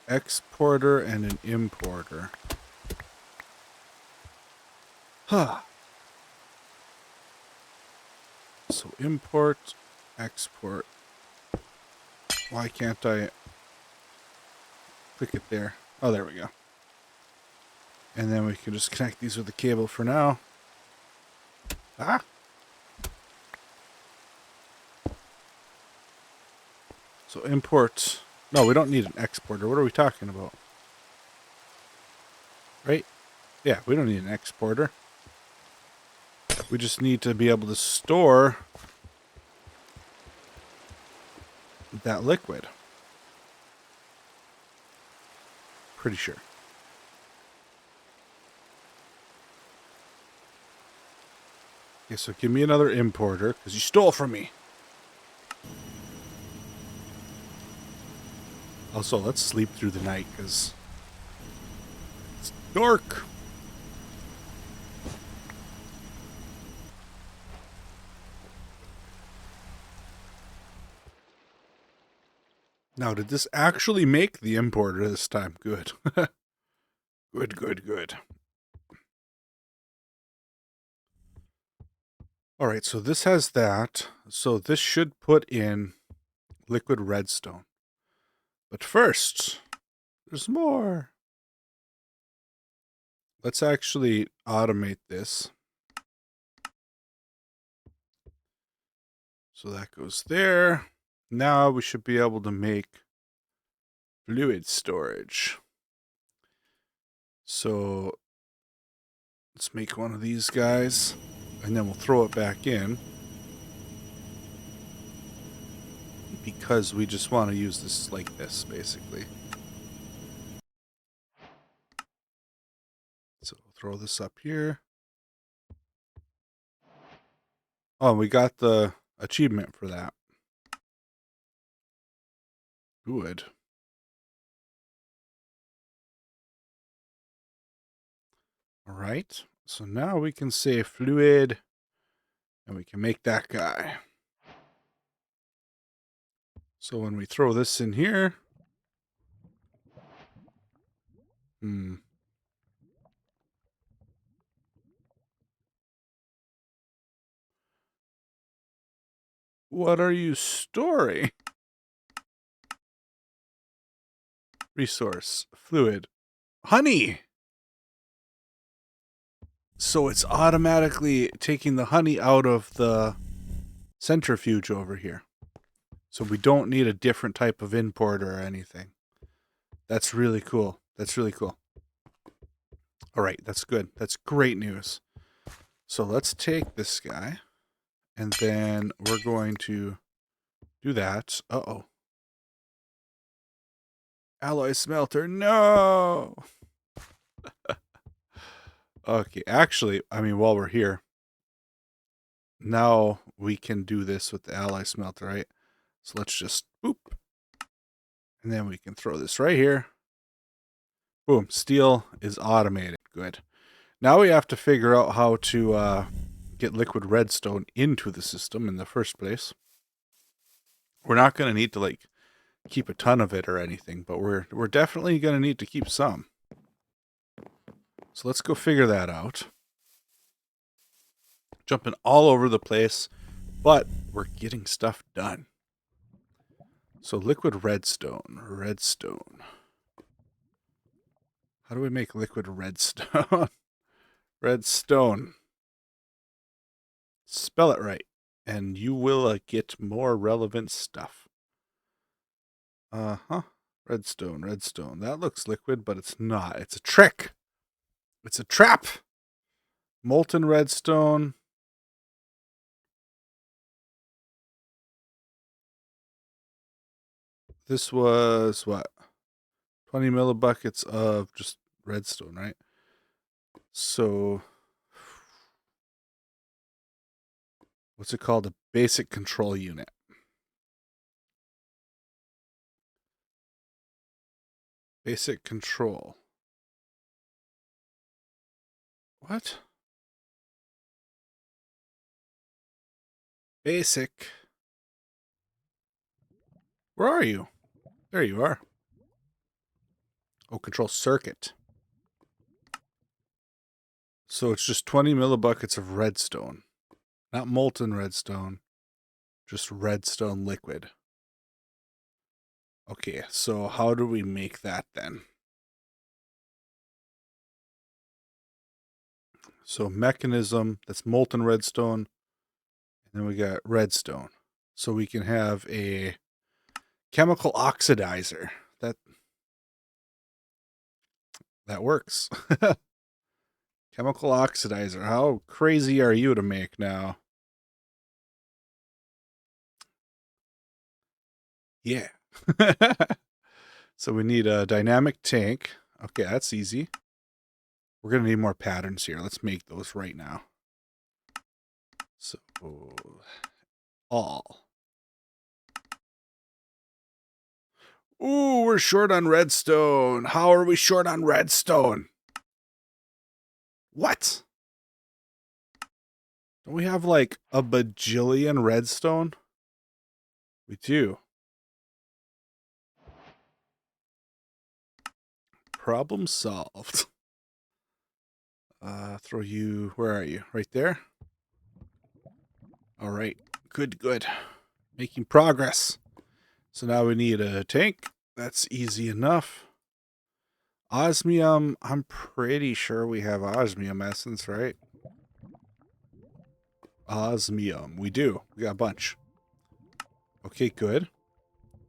[SPEAKER 1] exporter and an importer. Huh. So import, export. Why can't I click it there? Oh, there we go. And then we can just connect these with the cable for now. Ah! So import. No, we don't need an exporter. What are we talking about? Right? Yeah, we don't need an exporter. We just need to be able to store that liquid. Pretty sure. Okay, so give me another importer, because you stole from me. Also, let's sleep through the night, because it's dark. Now, did this actually make the importer this time? Good. Good, good, good. All right, so this has that. So this should put in liquid redstone. But first, there's more. Let's actually automate this. So that goes there. Now we should be able to make fluid storage. So let's make one of these guys, and then we'll throw it back in. Because we just want to use this like this, basically. So throw this up here. Oh, we got the achievement for that. Good. All right. So now we can say fluid, and we can make that guy. So when we throw this in here, what are you storing? Resource, fluid, honey. So it's automatically taking the honey out of the centrifuge over here. So we don't need a different type of import or anything. That's really cool. That's really cool. All right, that's good. That's great news. So let's take this guy, and then we're going to do that. Uh-oh. Alloy smelter, no! Okay, actually, I mean, while we're here, now we can do this with the alloy smelter, right? So let's just boop. And then we can throw this right here. Boom, steel is automated. Good. Now we have to figure out how to get liquid redstone into the system in the first place. We're not going to need to like keep a ton of it or anything, but we're definitely going to need to keep some. So let's go figure that out. Jumping all over the place, but we're getting stuff done. So liquid redstone. How do we make liquid redstone? Redstone. Spell it right, and you will get more relevant stuff. Uh-huh. Redstone. That looks liquid, but it's not. It's a trick. It's a trap. Molten redstone. This was what? 20 millibuckets of just redstone, right? So, what's it called? A basic control unit. Basic control. What? Basic. Where are you? There you are. Oh, control circuit. So it's just 20 millibuckets of redstone. Not molten redstone. Just redstone liquid. Okay, so how do we make that then? So mechanism, that's molten redstone. And then we got redstone. So we can have a chemical oxidizer. That works. Chemical oxidizer. How crazy are you to make now? Yeah. So we need a dynamic tank. Okay, that's easy. We're going to need more patterns here. Let's make those right now. So, all. Ooh, we're short on redstone. How are we short on redstone? What? Don't we have like a bajillion redstone? We do. Problem solved. Throw you, where are you? Right there? All right, good. Making progress. So now we need a tank. That's easy enough. Osmium, I'm pretty sure we have osmium essence, right? Osmium, we do. We got a bunch. Okay, good.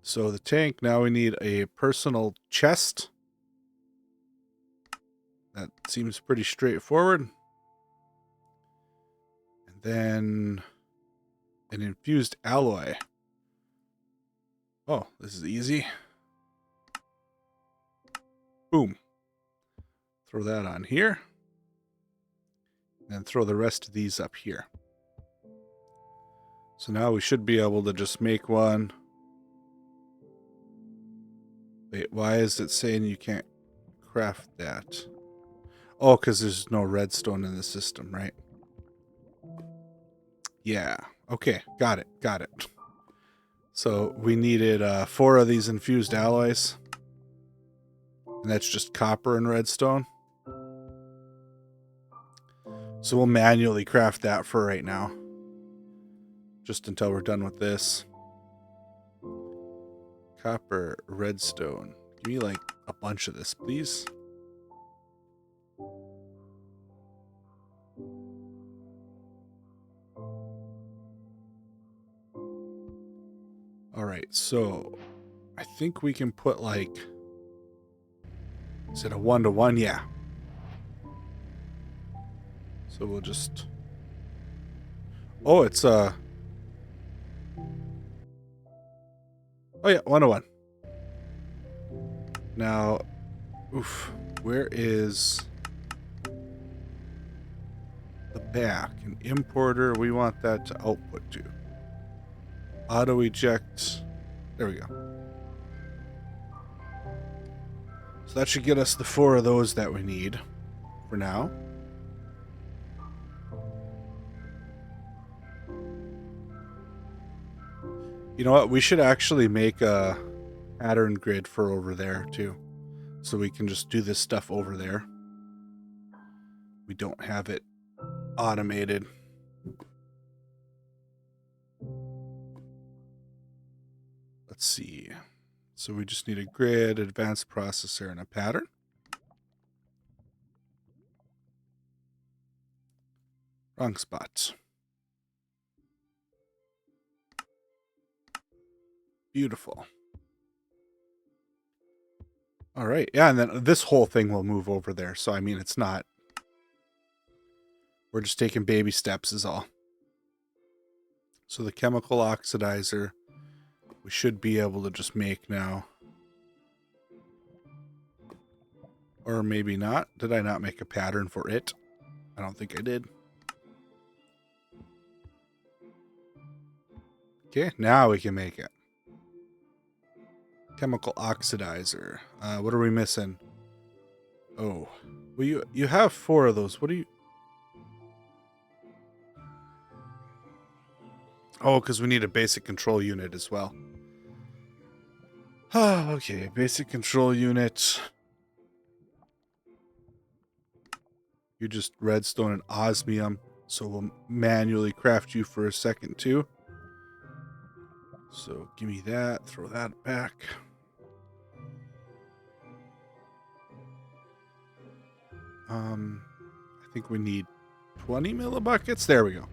[SPEAKER 1] So the tank, now we need a personal chest. That seems pretty straightforward. And then an infused alloy. Oh, this is easy. Boom. Throw that on here. and throw the rest of these up here. So now we should be able to just make one. Wait, why is it saying you can't craft that? Oh, because there's no redstone in the system, right? Yeah. Okay, got it, got it. So we needed 4 of these infused alloys. And that's just copper and redstone. So we'll manually craft that for right now. Just until we're done with this. Copper, redstone. Give me like a bunch of this, please. Alright, so I think we can put like... Is it a 1-to-1? Yeah. So we'll just... Oh, it's Oh yeah, 1-to-1. Now, oof, where is the back? An importer, we want that to output to. Auto eject. There we go. So that should get us the 4 of those that we need for now. You know what? We should actually make a pattern grid for over there too. So we can just do this stuff over there. We don't have it automated. Let's see. So we just need a grid, advanced processor, and a pattern. Wrong spot. Beautiful. All right. Yeah, and then this whole thing will move over there. So, I mean, it's not... We're just taking baby steps is all. So the chemical oxidizer, we should be able to just make now. Or maybe not. Did I not make a pattern for it? I don't think I did. Okay, now we can make it. Chemical oxidizer. What are we missing? Oh. Well, you have 4 of those. What do you... Oh, because we need a basic control unit as well. Okay, basic control unit. You just redstone and osmium, so we'll manually craft you for a second too. So give me that, throw that back. I think we need 20 millibuckets. There we go.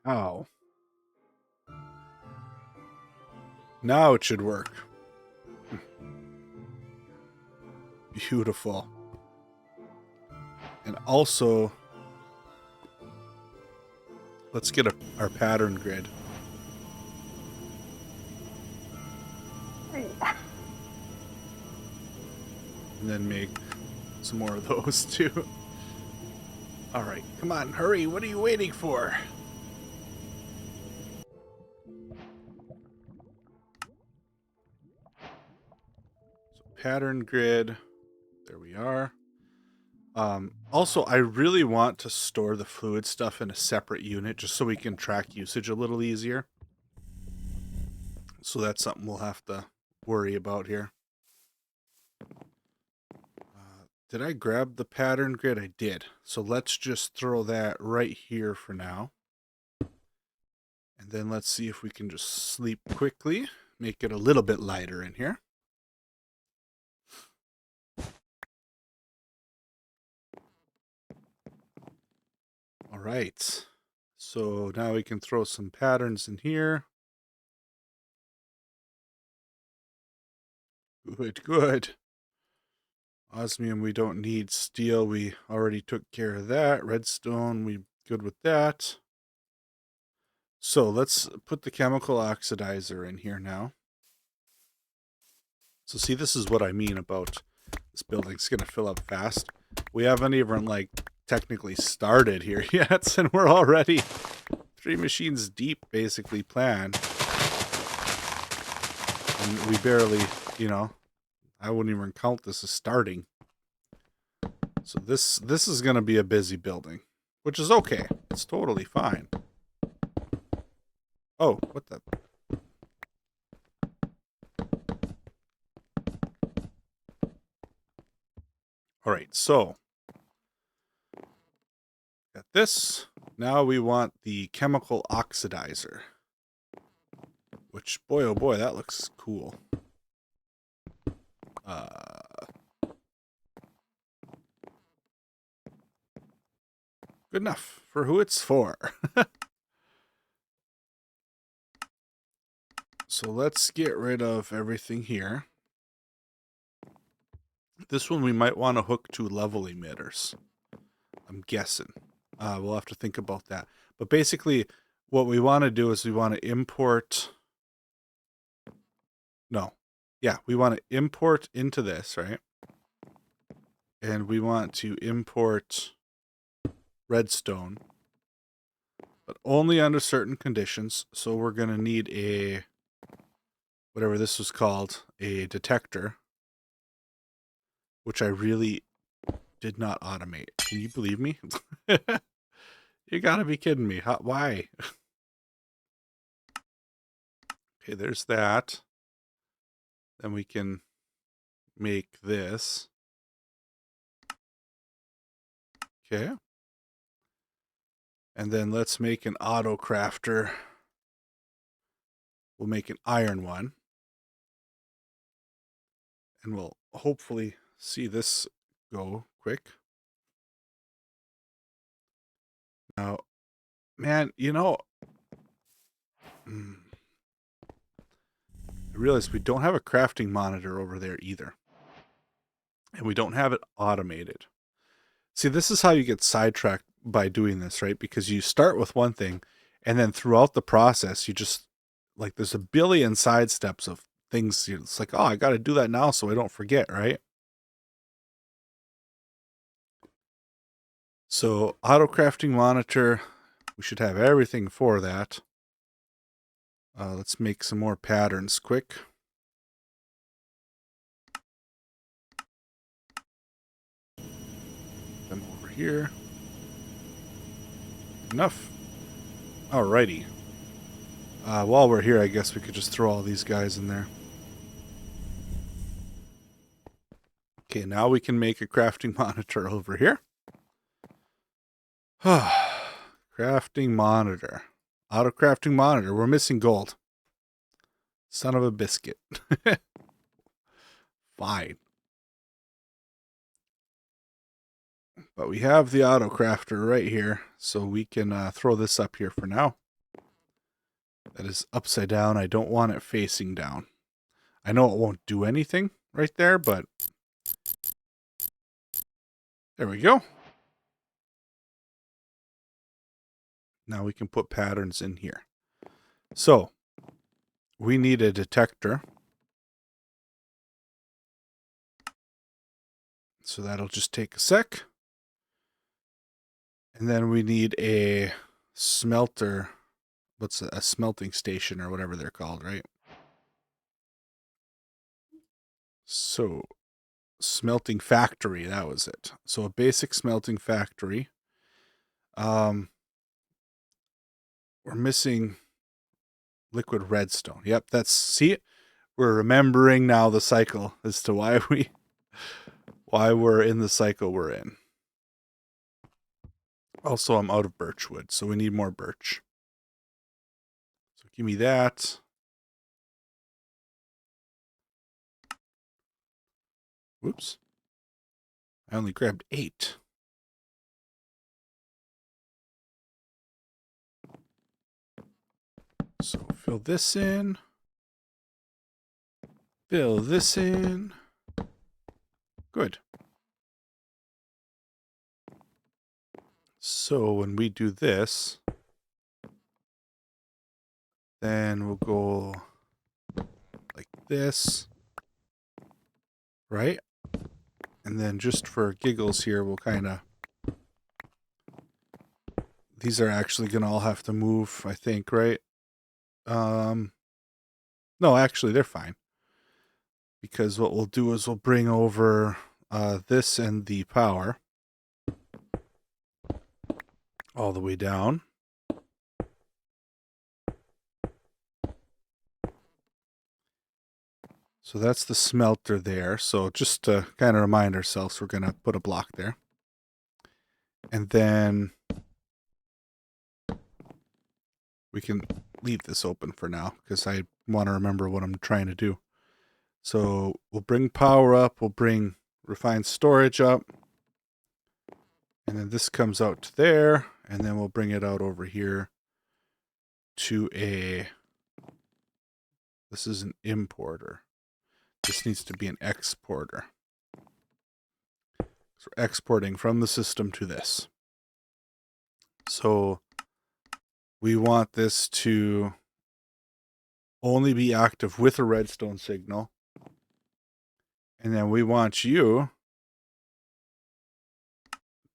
[SPEAKER 1] Now. Now it should work. Beautiful. And also, let's get our pattern grid. And then make some more of those too. All right, come on, hurry. What are you waiting for? So pattern grid. There we are. Also, I really want to store the fluid stuff in a separate unit just so we can track usage a little easier. So that's something we'll have to worry about here. Did I grab the pattern grid? I did. So let's just throw that right here for now. And then let's see if we can just sleep quickly. Make it a little bit lighter in here. All right. So now we can throw some patterns in here. Good, good. Osmium, we don't need. Steel, we already took care of that. Redstone, we good with that. So let's put the chemical oxidizer in here now. So see, this is what I mean about this building's going to fill up fast. We haven't even, like, technically started here yet, and we're already 3 machines deep, basically, planned. And we barely, you know, I wouldn't even count this as starting. So this is going to be a busy building, which is okay. It's totally fine. Oh, what the... All right, so got this. Now we want the chemical oxidizer, which, boy, oh boy, that looks cool. Good enough for who it's for. So let's get rid of everything here. This one we might want to hook to level emitters, I'm guessing. We'll have to think about that. But basically, what we want to do is we want to import... No. Yeah, we want to import into this, right? And we want to import redstone, but only under certain conditions. So we're going to need a... whatever this was called, a detector, which I really did not automate. Can you believe me? You gotta be kidding me. Why? Okay, there's that. Then we can make this. Okay. And then let's make an auto crafter. We'll make an iron one. And we'll hopefully see this go quick. Now, man, you know, I realize we don't have a crafting monitor over there either. And we don't have it automated. See, this is how you get sidetracked by doing this, right? Because you start with one thing, and then throughout the process, you just, like, there's a billion side steps of things. It's like, oh, I got to do that now so I don't forget, right? So, auto crafting monitor, we should have everything for that. Let's make some more patterns quick. Them over here. Enough. Alrighty. While we're here, I guess we could just throw all these guys in there. Okay, now we can make a crafting monitor over here. Crafting monitor. Auto crafting monitor. We're missing gold. Son of a biscuit. Fine. But we have the auto crafter right here, so we can throw this up here for now. That is upside down. I don't want it facing down. I know it won't do anything right there, but there we go. Now we can put patterns in here. So we need a detector. So that'll just take a sec. And then we need a smelter. What's a smelting station or whatever they're called, right? So smelting factory, that was it. So a basic smelting factory. We're missing liquid redstone. Yep, see, we're remembering now the cycle as to why we're in the cycle we're in. Also, I'm out of birch wood, so we need more birch. So give me that. Whoops. I only grabbed 8. So fill this in. Fill this in. Good. So when we do this, Then we'll go like this, right? And then just for giggles here, we'll kind of... These are actually going to all have to move, I think, right? No, actually, they're fine. Because what we'll do is we'll bring over this and the power all the way down. So that's the smelter there. So just to kind of remind ourselves, we're going to put a block there. And then we can leave this open for now because I want to remember what I'm trying to do. So we'll bring power up. We'll bring refined storage up. And then this comes out to there. And then we'll bring it out over here to a... This is an importer. This needs to be an exporter. So we're exporting from the system to this. So we want this to only be active with a redstone signal. And then we want you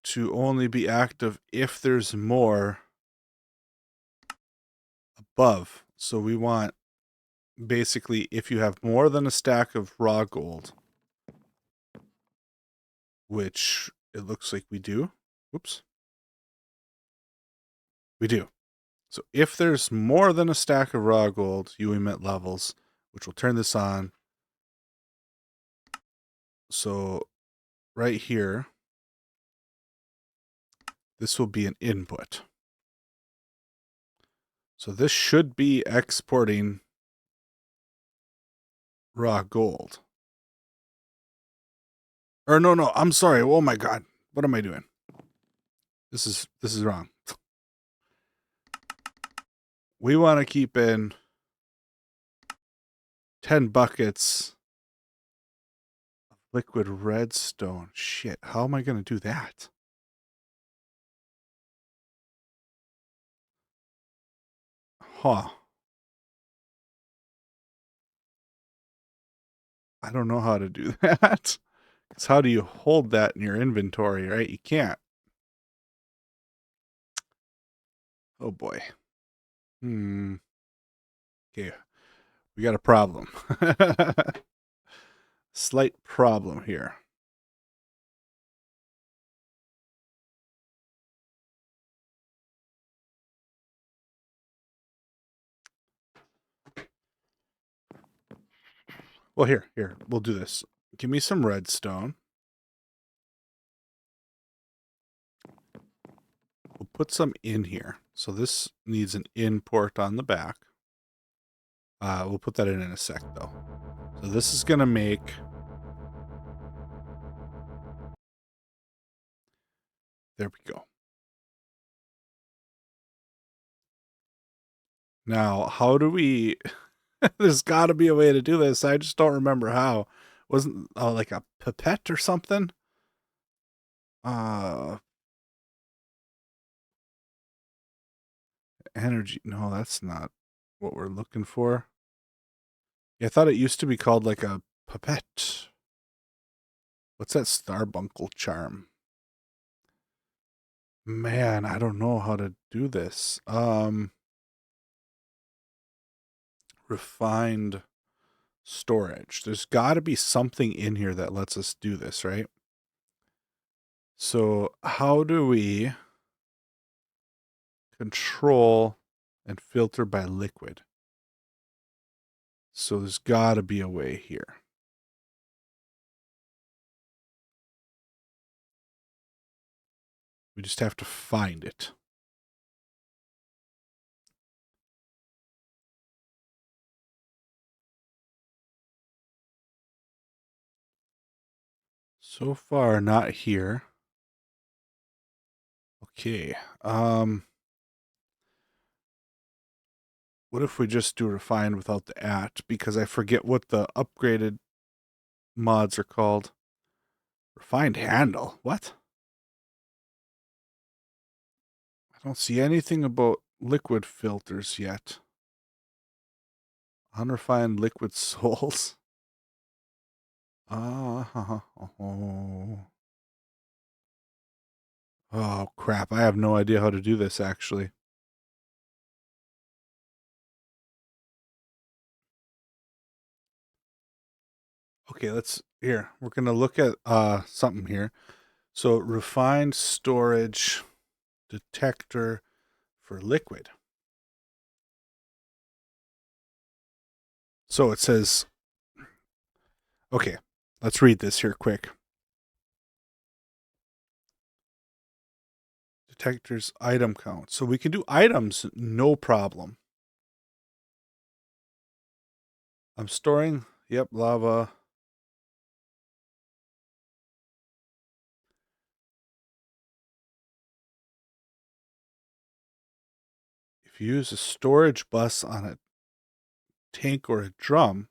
[SPEAKER 1] to only be active if there's more above. So we want basically if you have more than a stack of raw gold, which it looks like we do. Oops. We do. So if there's more than a stack of raw gold, you emit levels, which will turn this on. So right here, this will be an input. So this should be exporting raw gold. Or no, I'm sorry. Oh my God. What am I doing? This is wrong. We want to keep in 10 buckets of liquid redstone. Shit, how am I going to do that? Huh. I don't know how to do that. Because how do you hold that in your inventory, right? You can't. Oh boy. Okay. We got a problem. Slight problem here. Well, here. We'll do this. Give me some redstone. We'll put some in here. So this needs an in port on the back. We'll put that in a sec, though. So this is going to make... There we go. Now, how do we... There's got to be a way to do this. I just don't remember how. Wasn't like a pipette or something? Energy. No, that's not what we're looking for. Yeah, I thought it used to be called like a pipette. What's that Starbuncle charm? Man, I don't know how to do this. Refined storage. There's got to be something in here that lets us do this, right? So how do we control and filter by liquid? So there's got to be a way here. We just have to find it. So far, not here. Okay. What if we just do refined without the at? Because I forget what the upgraded mods are called. Refined handle. What? I don't see anything about liquid filters yet. Unrefined liquid souls. Oh. Oh, crap. I have no idea how to do this, actually. Okay, here. We're going to look at something here. So, refined storage detector for liquid. So it says, okay, let's read this here quick. Detector's item count. So we can do items, no problem. I'm storing, yep, lava. If you use a storage bus on a tank or a drum,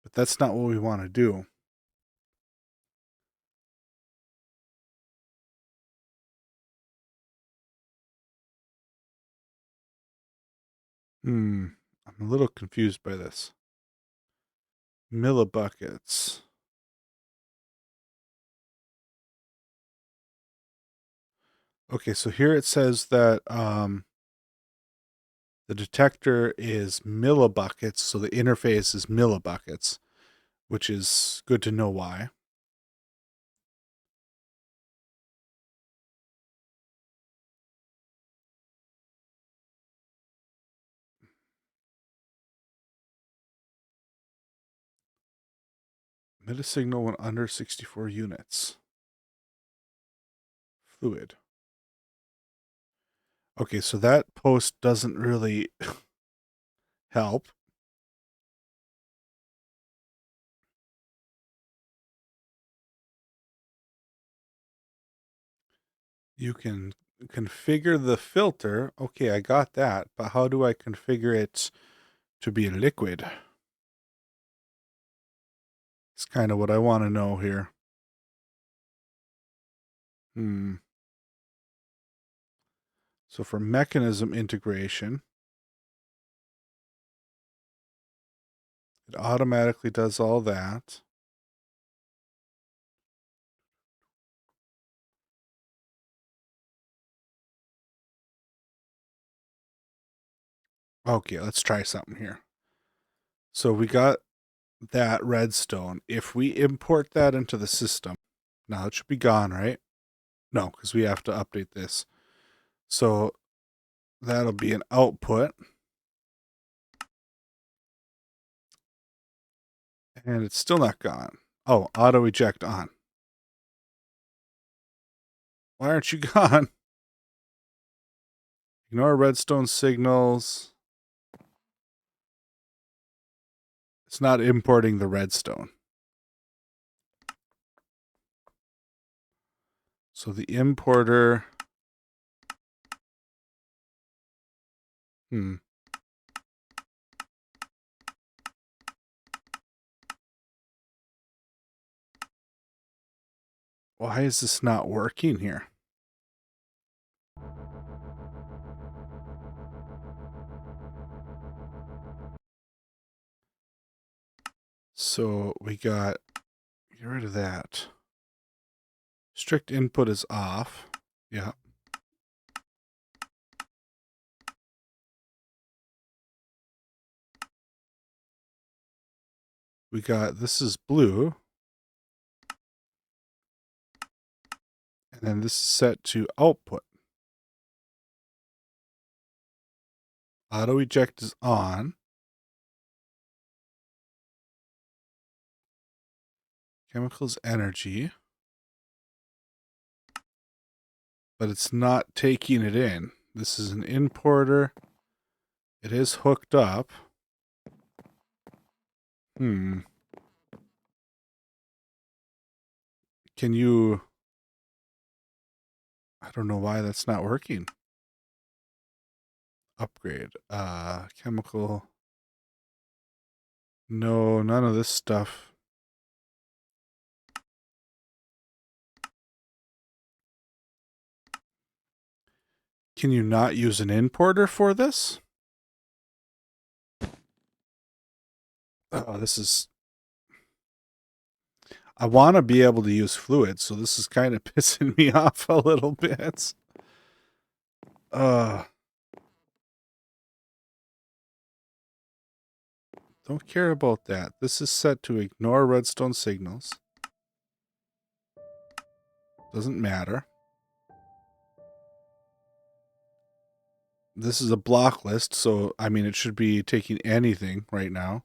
[SPEAKER 1] but that's not what we want to do. I'm a little confused by this. Millibuckets. Okay, so here it says that the detector is millibuckets, so the interface is millibuckets, which is good to know why. Emit a signal when under 64 units. Fluid. Okay, so that post doesn't really help. You can configure the filter. Okay, I got that. But how do I configure it to be a liquid? It's kind of what I want to know here. So for mechanism integration, it automatically does all that. Okay, let's try something here. So we got that redstone. If we import that into the system, now it should be gone, right? No, because we have to update this. So that'll be an output. And it's still not gone. Oh, auto eject on. Why aren't you gone? Ignore redstone signals. It's not importing the redstone. So the importer. Why is this not working here? So we got, get rid of that. Strict input is off. Yeah. We got, this is blue. And then this is set to output. Auto eject is on. Chemicals energy. But it's not taking it in. This is an importer. It is hooked up. Can you... I don't know why that's not working. Upgrade. Chemical. No, none of this stuff. Can you not use an importer for this? Oh, this is... I want to be able to use fluids, so this is kind of pissing me off a little bit. Don't care about that. This is set to ignore redstone signals. Doesn't matter. This is a block list, so, I mean, it should be taking anything right now.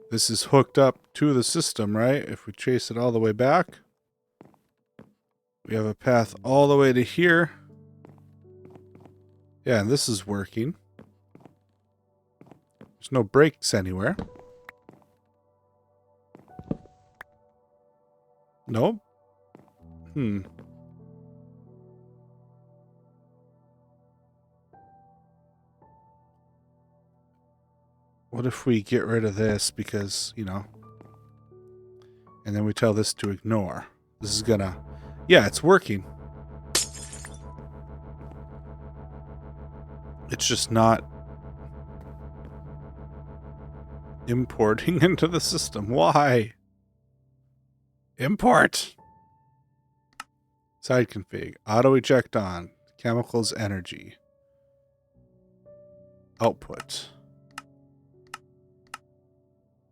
[SPEAKER 1] This is hooked up to the system, right? If we chase it all the way back, we have a path all the way to here. Yeah, and this is working. There's no breaks anywhere. Nope. What if we get rid of this because, you know, and then we tell this to ignore. This is gonna... Yeah, it's working. It's just not importing into the system. Why? Import! Side config. Auto eject on. Chemicals energy. Output.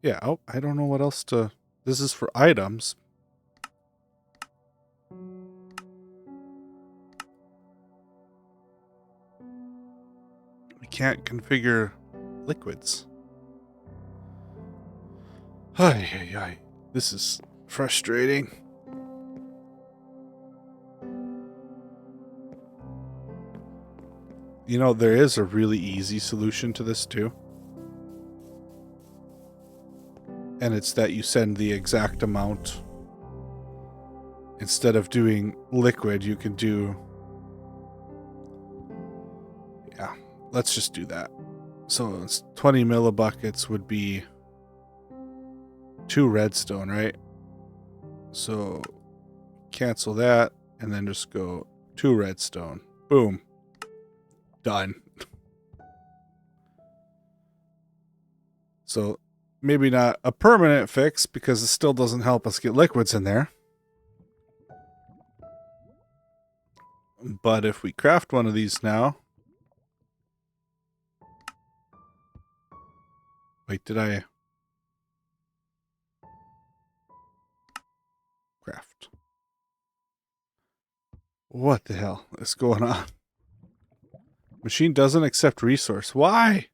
[SPEAKER 1] Yeah, oh, I don't know what else to... This is for items. We can't configure liquids. Ay. This is frustrating. You know, there is a really easy solution to this too. And it's that you send the exact amount. Instead of doing liquid, you can do... Yeah, let's just do that. So it's 20 millibuckets would be 2 redstone, right? So cancel that and then just go 2 redstone. Boom. Done. So maybe not a permanent fix because it still doesn't help us get liquids in there. But if we craft one of these now... Wait, did I... Craft. What the hell is going on? Machine doesn't accept resource. Why?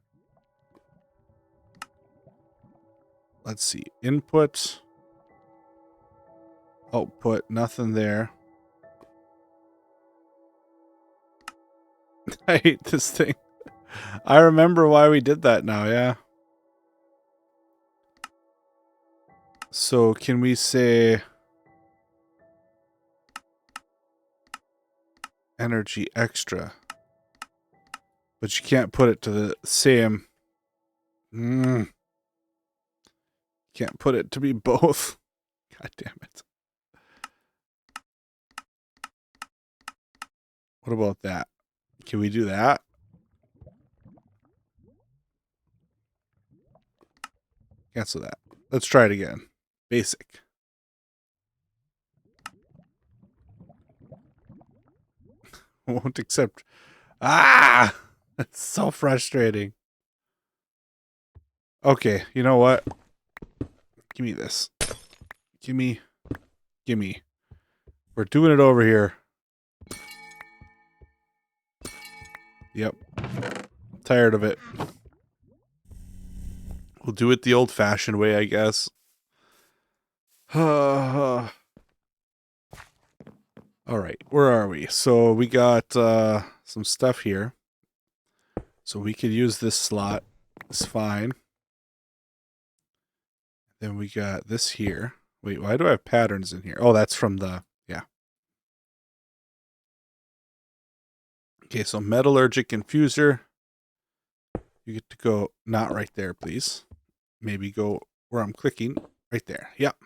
[SPEAKER 1] Let's see. Input. Output. Nothing there. I hate this thing. I remember why we did that now, yeah. So can we say energy extra? But you can't put it to the same... Can't put it to be both. God damn it. What about that? Can we do that? Cancel that. Let's try it again. Basic. Won't accept. Ah! That's so frustrating. Okay, you know what? Give me this. Gimme. We're doing it over here. Yep. I'm tired of it. We'll do it the old-fashioned way, I guess. Alright, where are we? So we got some stuff here. So we could use this slot. It's fine. Then we got this here. Wait, why do I have patterns in here? Oh, that's from the... Yeah. Okay, so metallurgic infuser. You get to go not right there, please. Maybe go where I'm clicking. Right there. Yep.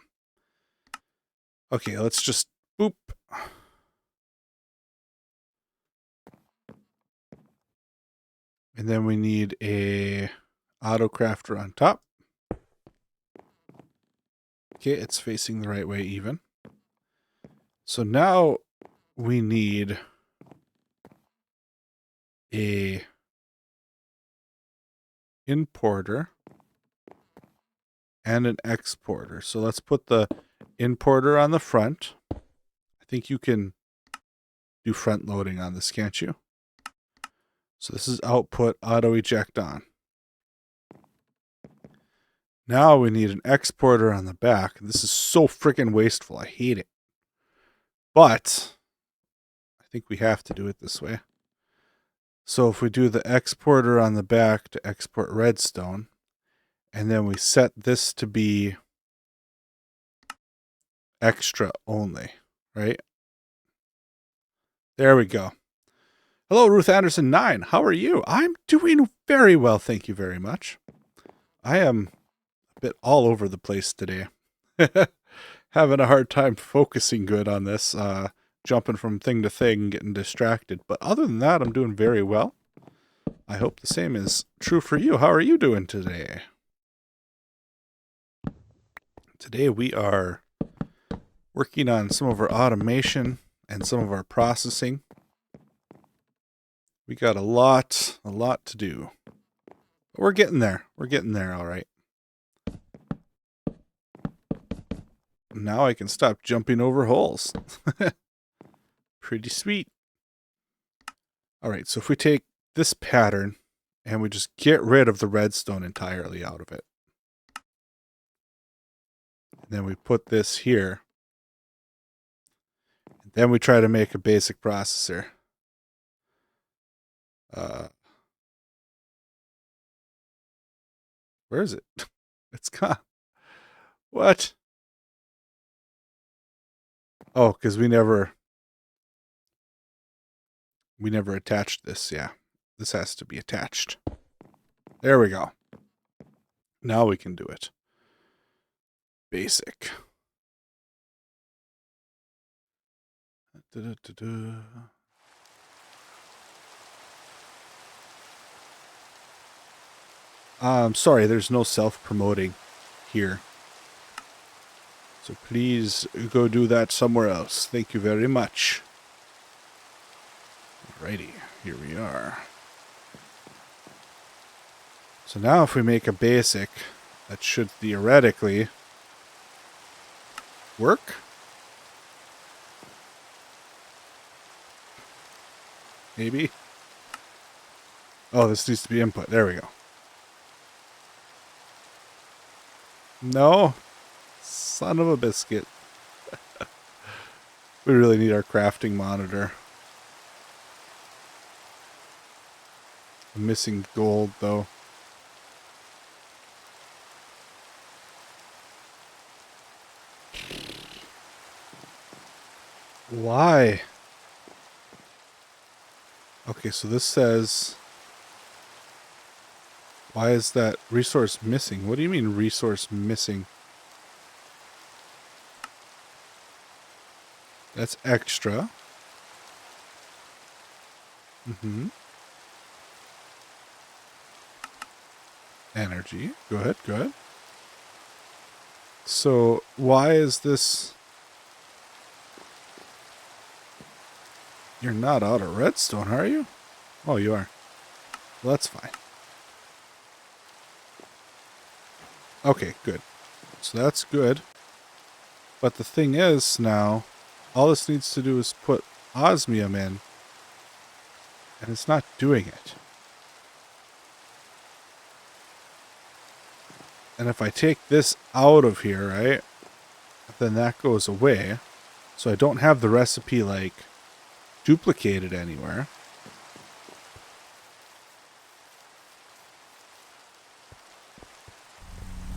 [SPEAKER 1] Okay, let's just... Boop. And then we need a auto crafter on top. Okay, it's facing the right way even. So now we need a importer and an exporter. So let's put the importer on the front. I think you can do front loading on this, can't you? So this is output auto eject on. Now we need an exporter on the back. This is so freaking wasteful. I hate it. But I think we have to do it this way. So if we do the exporter on the back to export redstone, and then we set this to be extra only, right? There we go. Hello, Ruth Anderson 9. How are you? I'm doing very well, thank you very much. I am a bit all over the place today. Having a hard time focusing good on this, jumping from thing to thing, getting distracted. But other than that, I'm doing very well. I hope the same is true for you. How are you doing today? Today we are working on some of our automation and some of our processing. We got a lot to do. But we're getting there. We're getting there, all right. Now I can stop jumping over holes. Pretty sweet. All right, so if we take this pattern and we just get rid of the redstone entirely out of it. And then we put this here. And then we try to make a basic processor. Where is it? It's gone. What? Oh, because we never attached this. Yeah, this has to be attached. There we go. Now we can do it. Basic. Sorry, there's no self-promoting here. So please go do that somewhere else. Thank you very much. Alrighty, here we are. So now if we make a basic, that should theoretically work. Maybe. Oh, this needs to be input. There we go. No. Son of a biscuit. We really need our crafting monitor. I'm missing gold, though. Why? Okay, so this says... Why is that resource missing? What do you mean resource missing? That's extra. Energy. Go ahead, go ahead. So, why is this... You're not out of redstone, are you? Oh, you are. Well, that's fine. Okay, good. So that's good. But the thing is now, all this needs to do is put osmium in. And it's not doing it. And if I take this out of here, right, then that goes away. So I don't have the recipe, like, duplicated anywhere.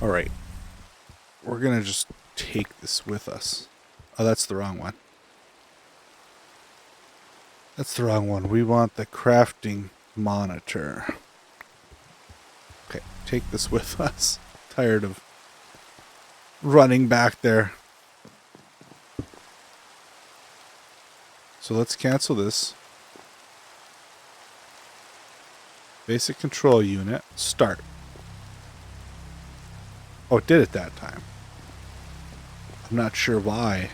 [SPEAKER 1] Alright. We're going to just take this with us. Oh, that's the wrong one. That's the wrong one. We want the crafting monitor. Okay, take this with us. Tired of running back there. So let's cancel this. Basic control unit. Start. Oh, it did it that time. I'm not sure why.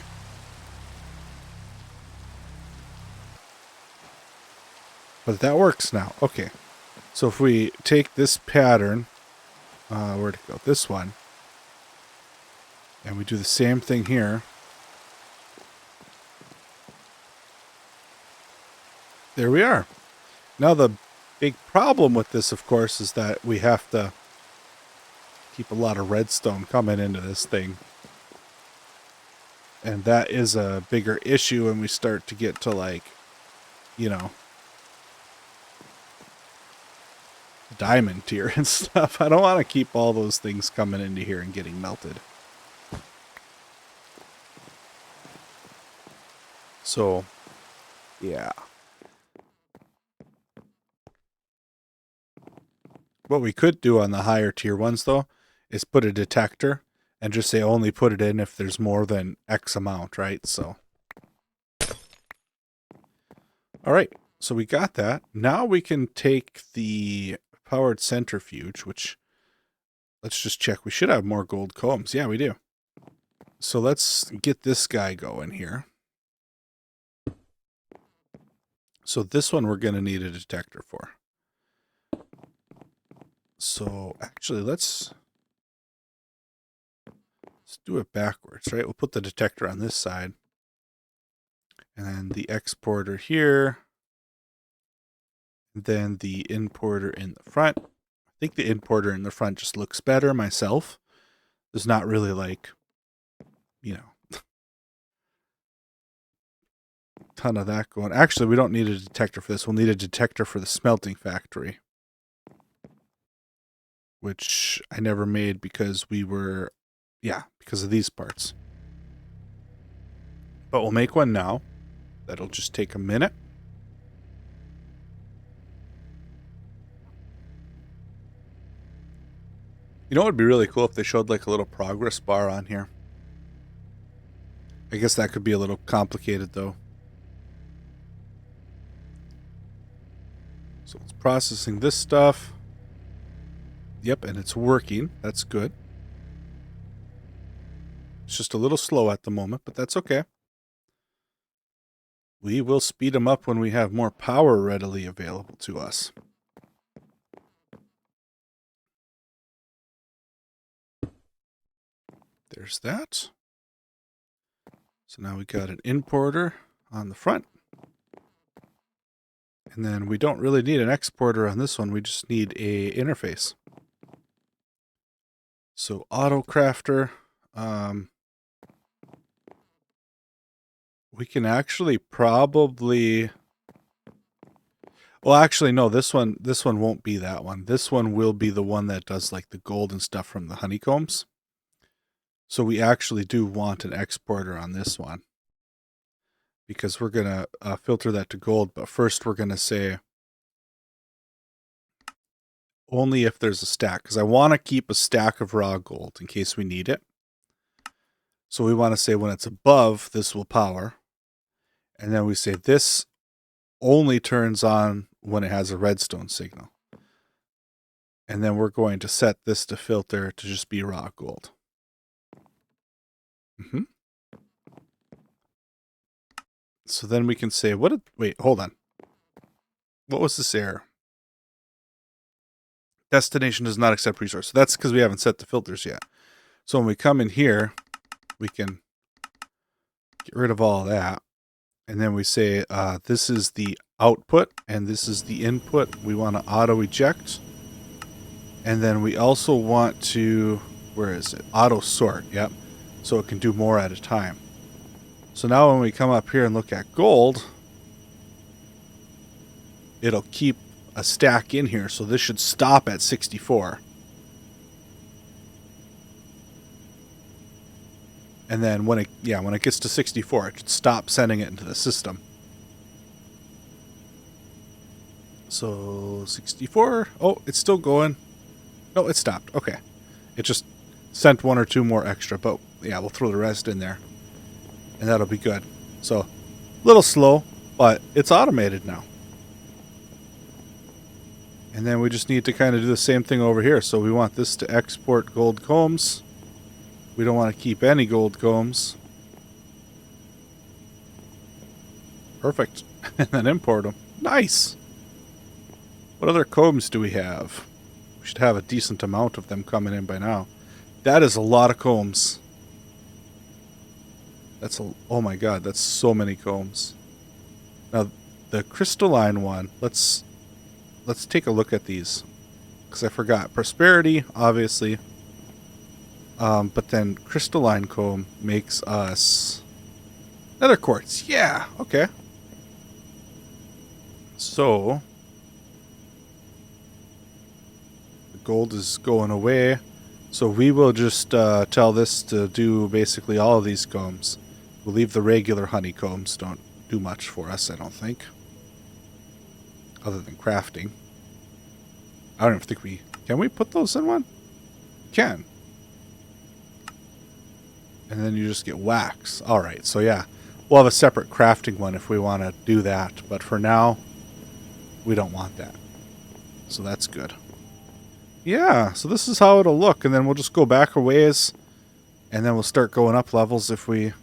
[SPEAKER 1] But that works now. Okay. So if we take this pattern, where'd it go? This one. And we do the same thing here. There we are. Now the big problem with this, of course, is that we have to keep a lot of redstone coming into this thing. And that is a bigger issue when we start to get to, like, you know, diamond tier and stuff. I don't want to keep all those things coming into here and getting melted. So, yeah. What we could do on the higher tier ones, though, is put a detector and just say only put it in if there's more than X amount, right? So, all right. So we got that. Now we can take the powered centrifuge, which, let's just check. We should have more gold combs. Yeah, we do. So let's get this guy going here. So this one we're going to need a detector for. So actually, let's do it backwards, right? We'll put the detector on this side. And then the exporter here. And then the importer in the front. I think the importer in the front just looks better myself. There's not really, like, you know, ton of that going. Actually, we don't need a detector for this. We'll need a detector for the smelting factory, which I never made because we were, yeah, because of these parts. But we'll make one now. That'll just take a minute. You know what would be really cool if they showed like a little progress bar on here. I guess that could be a little complicated though. So it's processing this stuff. Yep, and it's working. That's good. It's just a little slow at the moment, but that's okay. We will speed them up when we have more power readily available to us. There's that. So now we got an importer on the front. And then we don't really need an exporter on this one. We just need a interface. So auto crafter. We can actually probably... Well, actually, no, this one won't be that one. This one will be the one that does like the gold and stuff from the honeycombs. So we actually do want an exporter on this one. Because we're going to filter that to gold. But first we're going to say only if there's a stack. Because I want to keep a stack of raw gold in case we need it. So we want to say when it's above, this will power. And then we say this only turns on when it has a redstone signal. And then we're going to set this to filter to just be raw gold. So then we can say, wait, hold on. What was this error? Destination does not accept resource. So that's because we haven't set the filters yet. So when we come in here, we can get rid of all that. And then we say, this is the output and this is the input. We want to auto eject. And then we also want to, where is it? Auto sort, yep. So it can do more at a time. So now when we come up here and look at gold, it'll keep a stack in here. So this should stop at 64. And then when it gets to 64, it should stop sending it into the system. So 64. Oh, it's still going. No, it stopped. Okay. It just sent one or two more extra, but yeah, we'll throw the rest in there. And that'll be good. So, a little slow, but it's automated now. And then we just need to kind of do the same thing over here. So we want this to export gold combs. We don't want to keep any gold combs. Perfect. And then import them. Nice! What other combs do we have? We should have a decent amount of them coming in by now. That is a lot of combs. That's a... Oh my god, that's so many combs. Now, the crystalline one, let's take a look at these. Because I forgot. Prosperity, obviously. But then crystalline comb makes us... Nether quartz. Yeah, okay. So... the gold is going away. So we will just tell this to do basically all of these combs. We'll leave the regular honeycombs. Don't do much for us, I don't think. Other than crafting. I don't even think we... Can we put those in one? We can. And then you just get wax. Alright, so yeah. We'll have a separate crafting one if we want to do that. But for now, we don't want that. So that's good. Yeah, so this is how it'll look. And then we'll just go back a ways. And then we'll start going up levels if we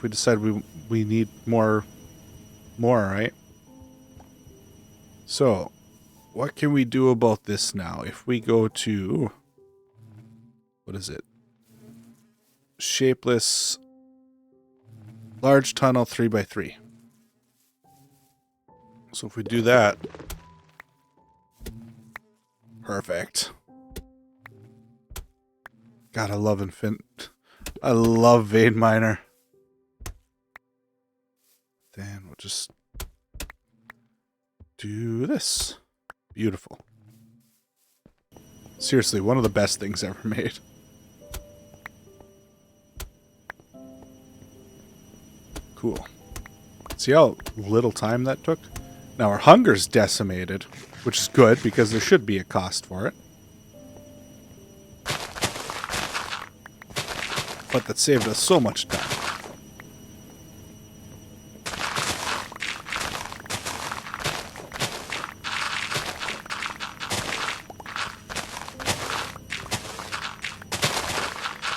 [SPEAKER 1] decide we need more, right? So, what can we do about this now? If we go to... What is it? Shapeless... Large tunnel 3x3. So if we do that... Perfect. God, I love I love Vein Miner. Then we'll just do this. Beautiful. Seriously, one of the best things ever made. Cool. See how little time that took? Now our hunger's decimated, which is good because there should be a cost for it. But that saved us so much time.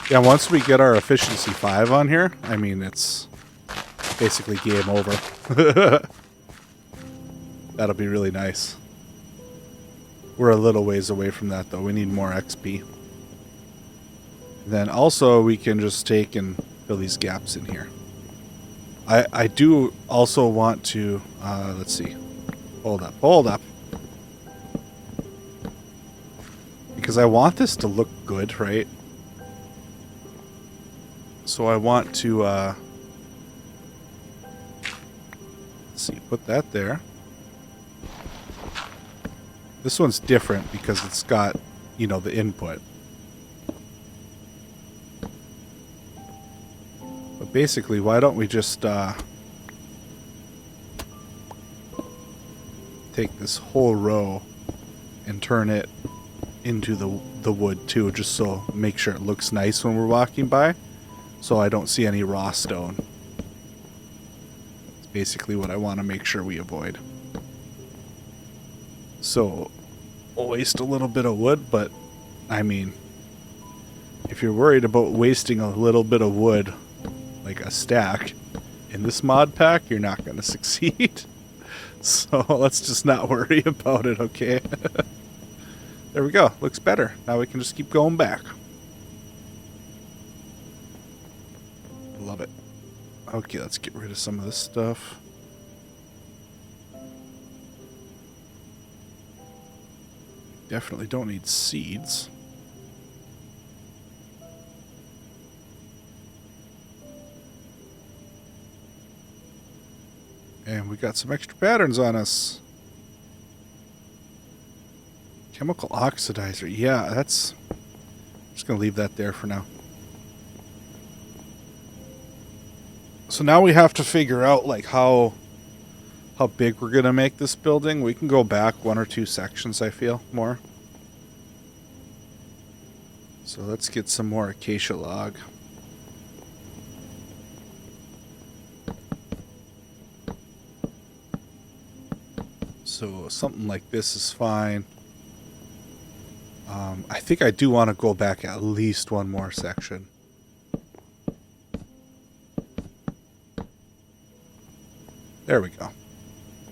[SPEAKER 1] Yeah, once we get our efficiency 5 on here, I mean, it's basically game over. That'll be really nice. We're a little ways away from that, though. We need more XP. Then also, we can just take and fill these gaps in here. I do also want to... let's see. Hold up. Because I want this to look good, right? So I want to... let's see, put that there. This one's different because it's got, you know, the input. But basically, why don't we just take this whole row and turn it into the wood too, just so make sure it looks nice when we're walking by, so I don't see any raw stone. It's basically what I want to make sure we avoid. So, we'll waste a little bit of wood, but I mean, if you're worried about wasting a little bit of wood, like a stack, in this mod pack, you're not going to succeed. So let's just not worry about it, okay? There we go. Looks better. Now we can just keep going back. Love it. Okay, let's get rid of some of this stuff. Definitely don't need seeds. And we got some extra patterns on us. Chemical oxidizer. Yeah, that's... I'm just going to leave that there for now. So now we have to figure out, like, how big we're going to make this building. We can go back 1 or 2 sections, I feel, more. So let's get some more acacia log. So something like this is fine. I think I do want to go back at least one more section. There we go.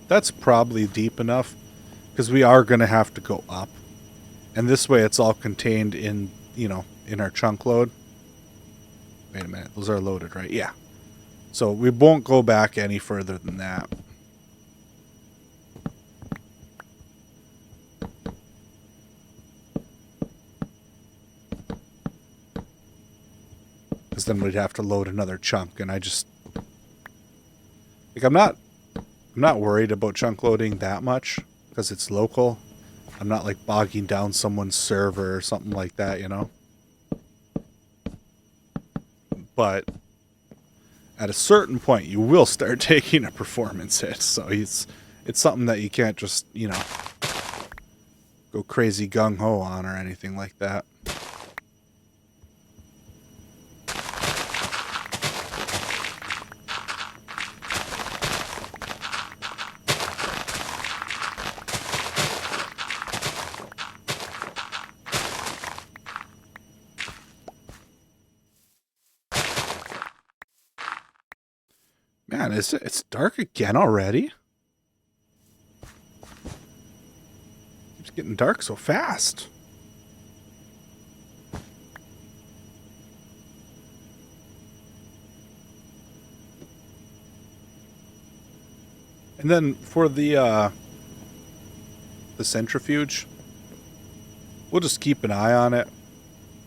[SPEAKER 1] That's probably deep enough because we are going to have to go up. And this way it's all contained in, in our chunk load. Wait a minute. Those are loaded, right? Yeah. So we won't go back any further than that. Because then we'd have to load another chunk, and I just... Like, I'm not worried about chunk loading that much, because it's local. I'm not, like, bogging down someone's server or something like that, you know? But at a certain point, you will start taking a performance hit, so it's something that you can't just, go crazy gung-ho on or anything like that. Man, it's dark again already? It's getting dark so fast. And then for the centrifuge, we'll just keep an eye on it.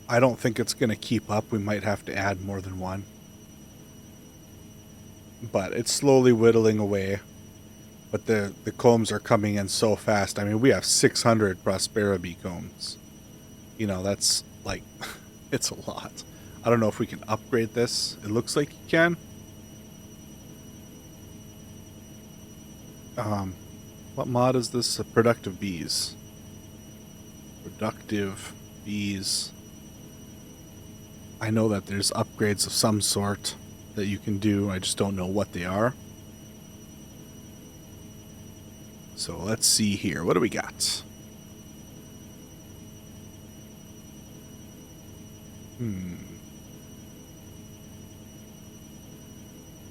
[SPEAKER 1] I don't think it's going to keep up. We might have to add more than one. But it's slowly whittling away. But the combs are coming in so fast. I mean, we have 600 Prospera bee combs. That's like, it's a lot. I don't know if we can upgrade this. It looks like you can. What mod is this? Productive bees. Productive bees. I know that there's upgrades of some sort that you can do. I just don't know what they are. So let's see here. What do we got?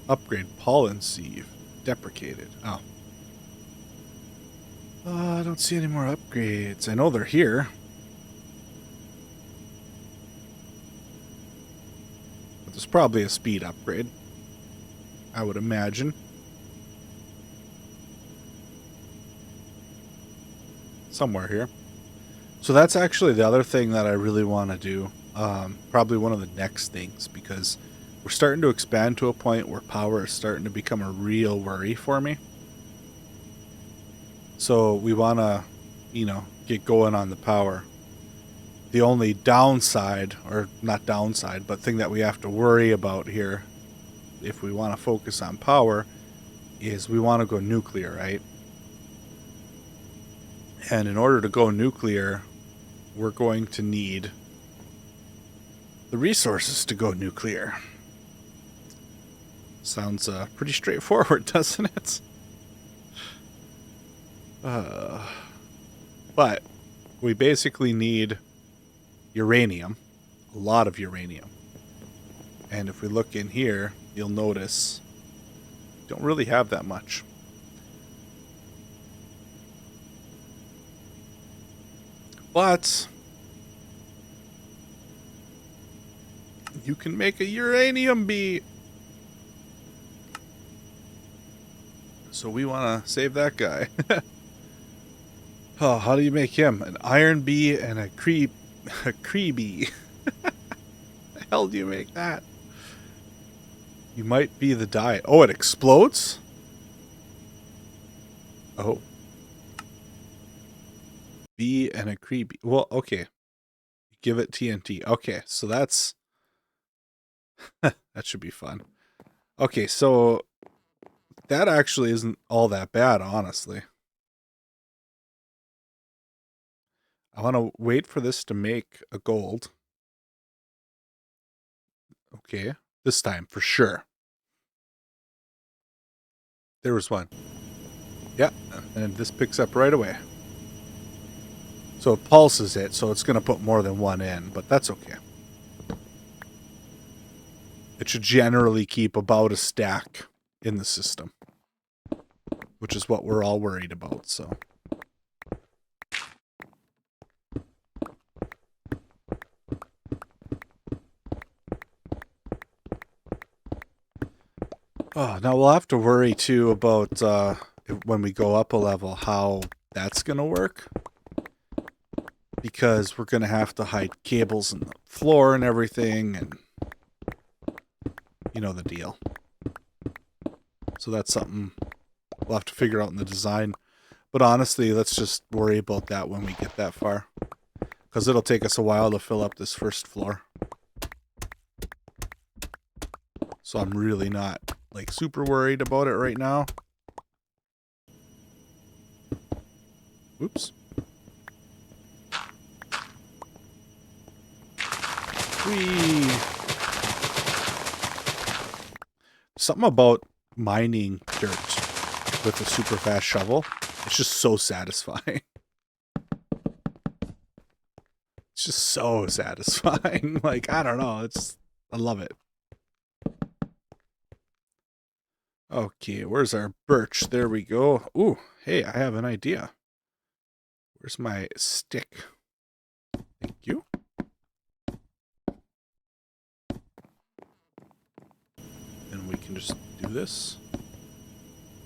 [SPEAKER 1] Upgrade pollen sieve. Deprecated. Oh. I don't see any more upgrades. I know they're here. But there's probably a speed upgrade, I would imagine. Somewhere here. So that's actually the other thing that I really want to do. Probably one of the next things, because we're starting to expand to a point where power is starting to become a real worry for me. So we want to, get going on the power. The only downside, or not downside, but thing that we have to worry about here, if we want to focus on power, is we want to go nuclear, right? And in order to go nuclear, we're going to need the resources to go nuclear. Sounds pretty straightforward, doesn't it? But we basically need uranium, a lot of uranium. And if we look in here, you'll notice we don't really have that much. But you can make a uranium bee. So we want to save that guy. Oh, how do you make him? An iron bee and a cree bee. The hell do you make that? You might be the diet. Oh, it explodes? Oh. Bee and a cree bee. Well, okay. Give it TNT. Okay, so that's... that should be fun. Okay, so that actually isn't all that bad, honestly. I want to wait for this to make a gold. Okay, this time for sure. There was one. Yeah, and this picks up right away. So it pulses it, so it's going to put more than one in, but that's okay. It should generally keep about a stack in the system, which is what we're all worried about, so. Oh, now we'll have to worry too about when we go up a level how that's going to work. Because we're going to have to hide cables in the floor and everything, and you know the deal. So that's something we'll have to figure out in the design. But honestly, let's just worry about that when we get that far. Because it'll take us a while to fill up this first floor. So I'm really not, like, super worried about it right now. Oops. Whee! Something about mining dirt with a super fast shovel. It's just so satisfying. It's just so satisfying. Like, I don't know. I love it. Okay, where's our birch? There we go. Ooh, hey, I have an idea. Where's my stick? Thank you. And we can just do this.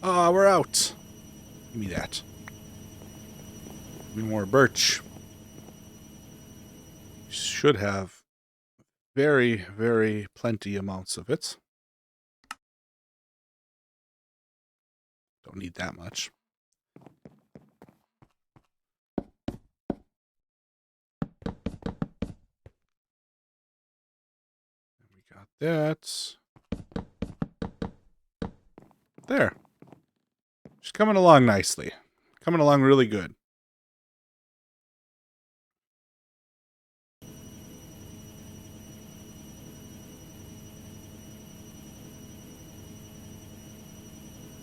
[SPEAKER 1] Ah, we're out. Give me that. Give me more birch. Should have very, very plenty amounts of it. Don't need that much. We got that. There. She's coming along nicely. Coming along really good.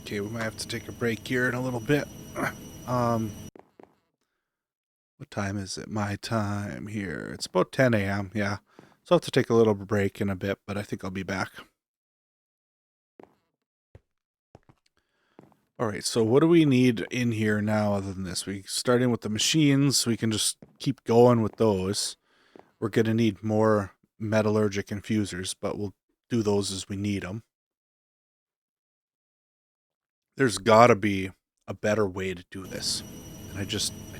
[SPEAKER 1] Okay, we might have to take a break here in a little bit. What time is it? My time here. It's about 10 a.m. Yeah. So I'll have to take a little break in a bit, but I think I'll be back. Alright, so what do we need in here now other than this? We starting with the machines. We can just keep going with those. We're going to need more metallurgic infusers, but we'll do those as we need them. There's got to be a better way to do this. And I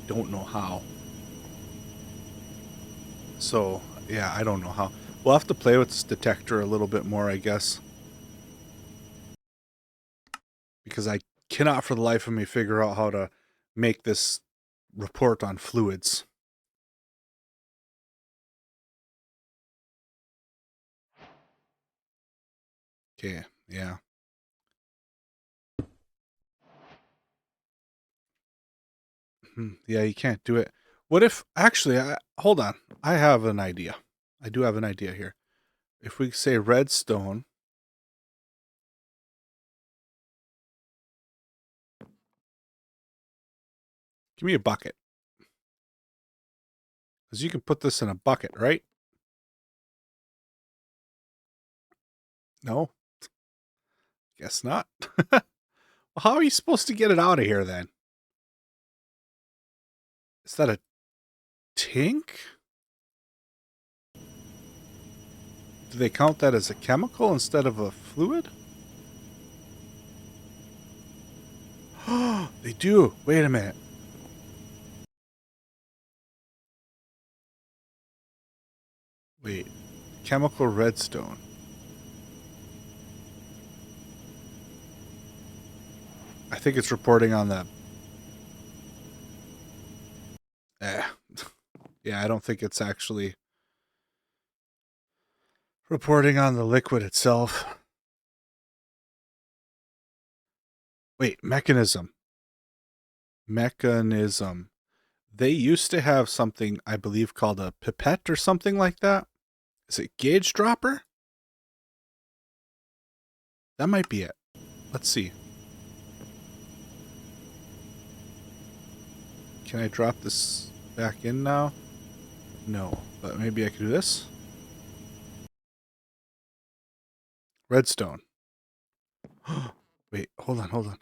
[SPEAKER 1] don't know how. So, yeah, I don't know how. We'll have to play with this detector a little bit more, I guess. Because I cannot for the life of me figure out how to make this report on fluids. Okay, yeah. Yeah, you can't do it. What if, actually, hold on. I have an idea. I do have an idea here. If we say redstone. Give me a bucket. Because you can put this in a bucket, right? No? Guess not. Well, how are you supposed to get it out of here then? Is that a tink? Do they count that as a chemical instead of a fluid? They do. Wait a minute. Wait. Chemical redstone. I think it's reporting on the... Yeah, I don't think it's actually reporting on the liquid itself. Wait, mechanism. Mechanism. They used to have something, I believe, called a pipette or something like that. Is it gauge dropper? That might be it. Let's see. Can I drop this? back in now? No, but maybe I could do this. Redstone. Wait, hold on.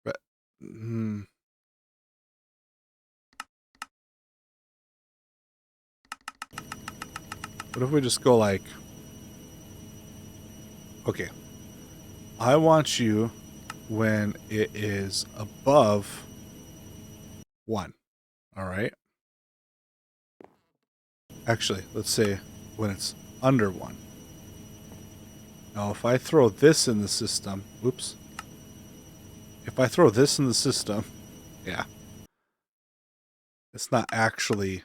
[SPEAKER 1] Re- hmm. What if we just go like... Okay. I want you when it is above 1. Alright? Actually, let's say when it's under 1. Now, if I throw this in the system... Oops. If I throw this in the system... Yeah. It's not actually...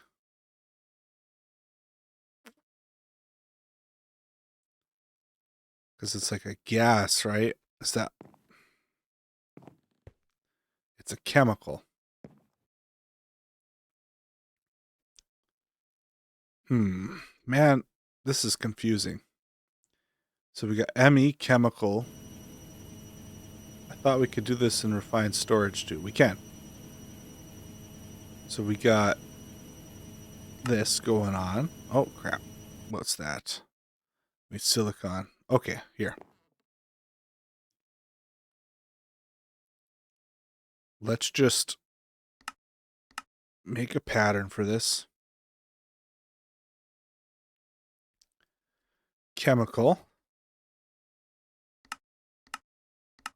[SPEAKER 1] Because it's like a gas, right? Is that... It's a chemical. Man, this is confusing. So we got ME, chemical. I thought we could do this in refined storage too. We can. So we got this going on. Oh, crap. What's that? Wait, silicon. Okay, here. Let's just make a pattern for this. Chemical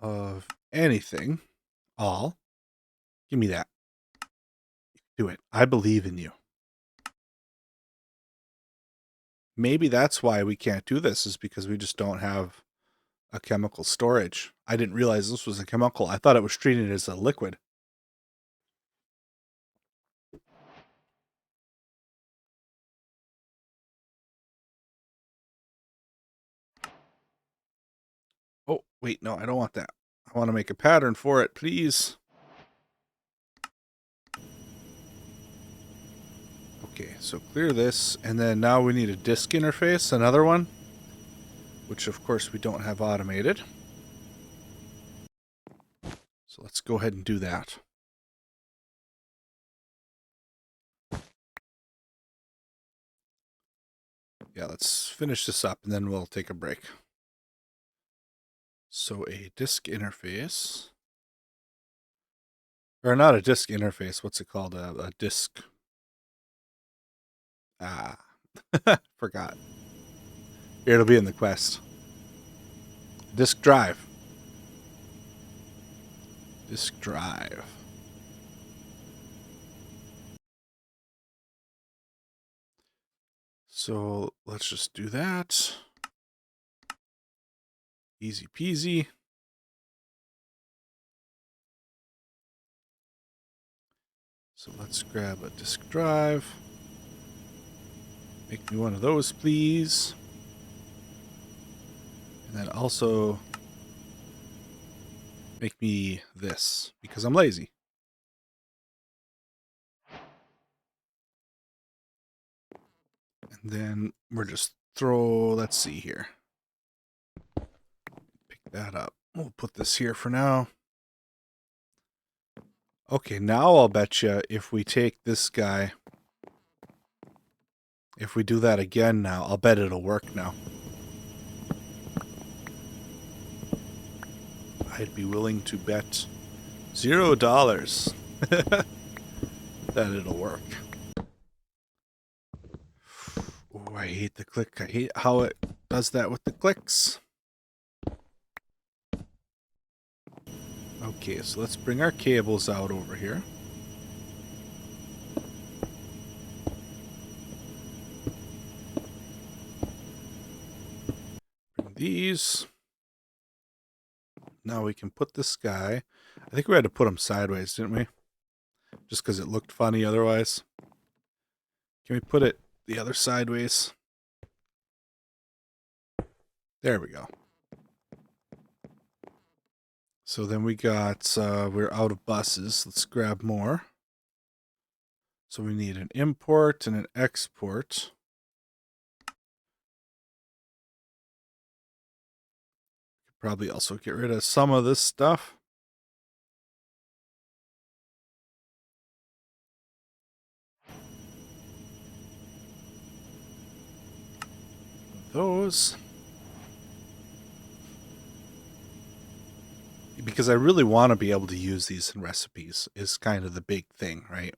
[SPEAKER 1] of anything. All. Give me that. Do it. I believe in you. Maybe that's why we can't do this, is because we just don't have a chemical storage. I didn't realize this was a chemical. I thought it was treated as a liquid. Oh, wait, no, I don't want that. I want to make a pattern for it, please. Okay, so clear this, and then now we need a disk interface, another one, which of course we don't have automated. So let's go ahead and do that. Yeah, let's finish this up, and then we'll take a break. So a disk interface, or not a disk interface, what's it called? A disk. Ah, forgot. Here, it'll be in the quest. Disk drive. Disk drive. So let's just do that. Easy peasy. So let's grab a disk drive. Make me one of those, please. And then also make me this, because I'm lazy. And then we're just let's see here. Pick that up. We'll put this here for now. Okay, now I'll bet you if we take this guy, if we do that again now, I'll bet it'll work now. I'd be willing to bet $0 that it'll work. Oh, I hate the click. I hate how it does that with the clicks. Okay, so let's bring our cables out over here. Bring these. Now we can put this guy. I think we had to put him sideways, didn't we? Just because it looked funny otherwise. Can we put it the other sideways? There we go. So then we got, we're out of buses. Let's grab more. So we need an import and an export. Probably also get rid of some of this stuff. those. Because I really want to be able to use these in recipes is kind of the big thing, right?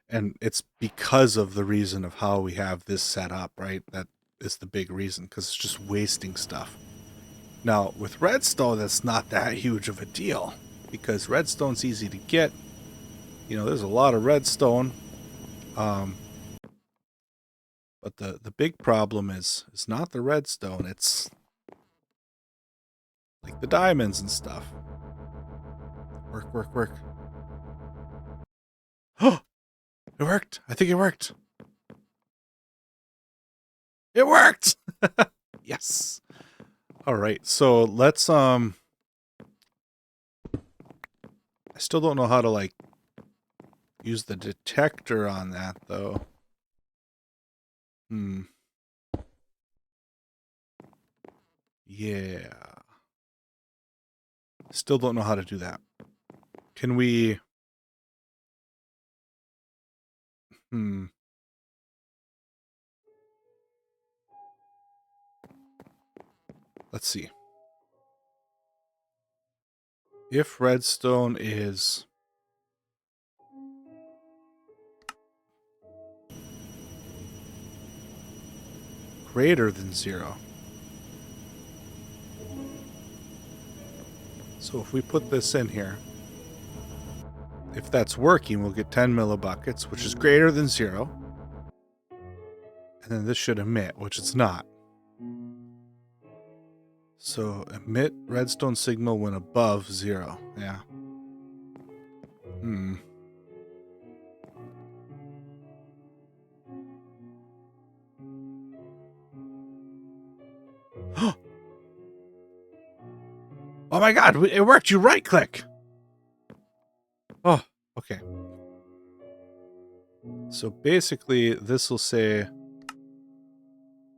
[SPEAKER 1] And it's because of the reason of how we have this set up, right? That is the big reason, because it's just wasting stuff. Now, with redstone, that's not that huge of a deal, because redstone's easy to get. You know, there's a lot of redstone. But the big problem is not the redstone, it's like the diamonds and stuff. Work, work, work. Oh! It worked! I think it worked! It worked! Yes! Alright, so let's, I still don't know how to, like, use the detector on that, though. Yeah. Still don't know how to do that. Can we... Let's see. If redstone is... greater than 0. So if we put this in here, if that's working, we'll get 10 millibuckets, which is greater than 0. And then this should emit, which it's not. So emit redstone signal when above 0. Yeah. Oh my god, it worked! You right click! Oh, okay. So basically, this will say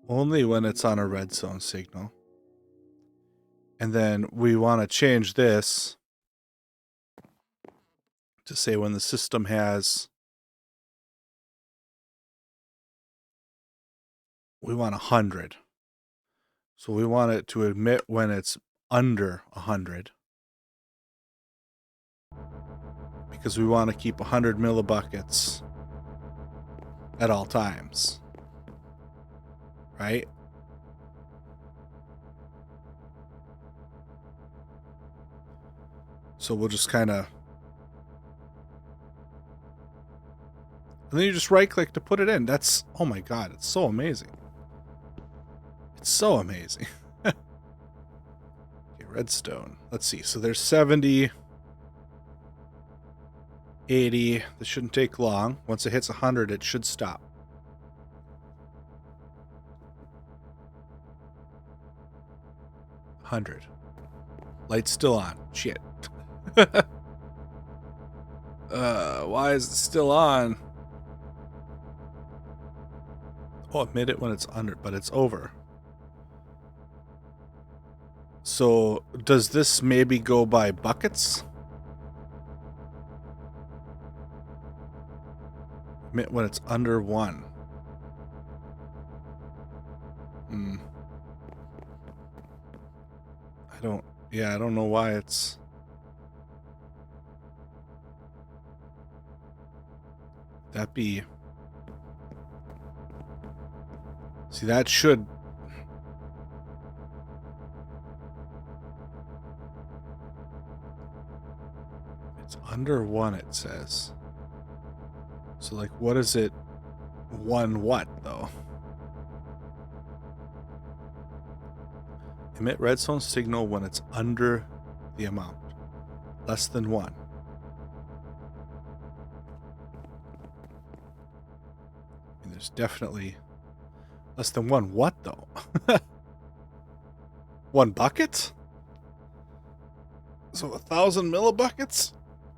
[SPEAKER 1] only when it's on a redstone signal. And then we want to change this to say when the system has... we want 100. So we want it to emit when it's under 100. Because we want to keep 100 millibuckets at all times. Right? So we'll just kind of... and then you just right click to put it in. That's... oh my god, it's so amazing. It's so amazing. Okay, redstone. Let's see. So there's 70... 80. This shouldn't take long. Once it hits 100, it should stop. 100. Light's still on. Shit. Why is it still on? Oh, emit it when it's under, but it's over. So, does this maybe go by buckets? Emit when it's under 1. I don't know why it's... that'd be... see, that should... it's under 1, it says. So, like, what is it? 1 what, though? Emit redstone signal when it's under the amount. Less than 1. And there's definitely... less than 1 what, though? 1 bucket? So 1,000 millibuckets?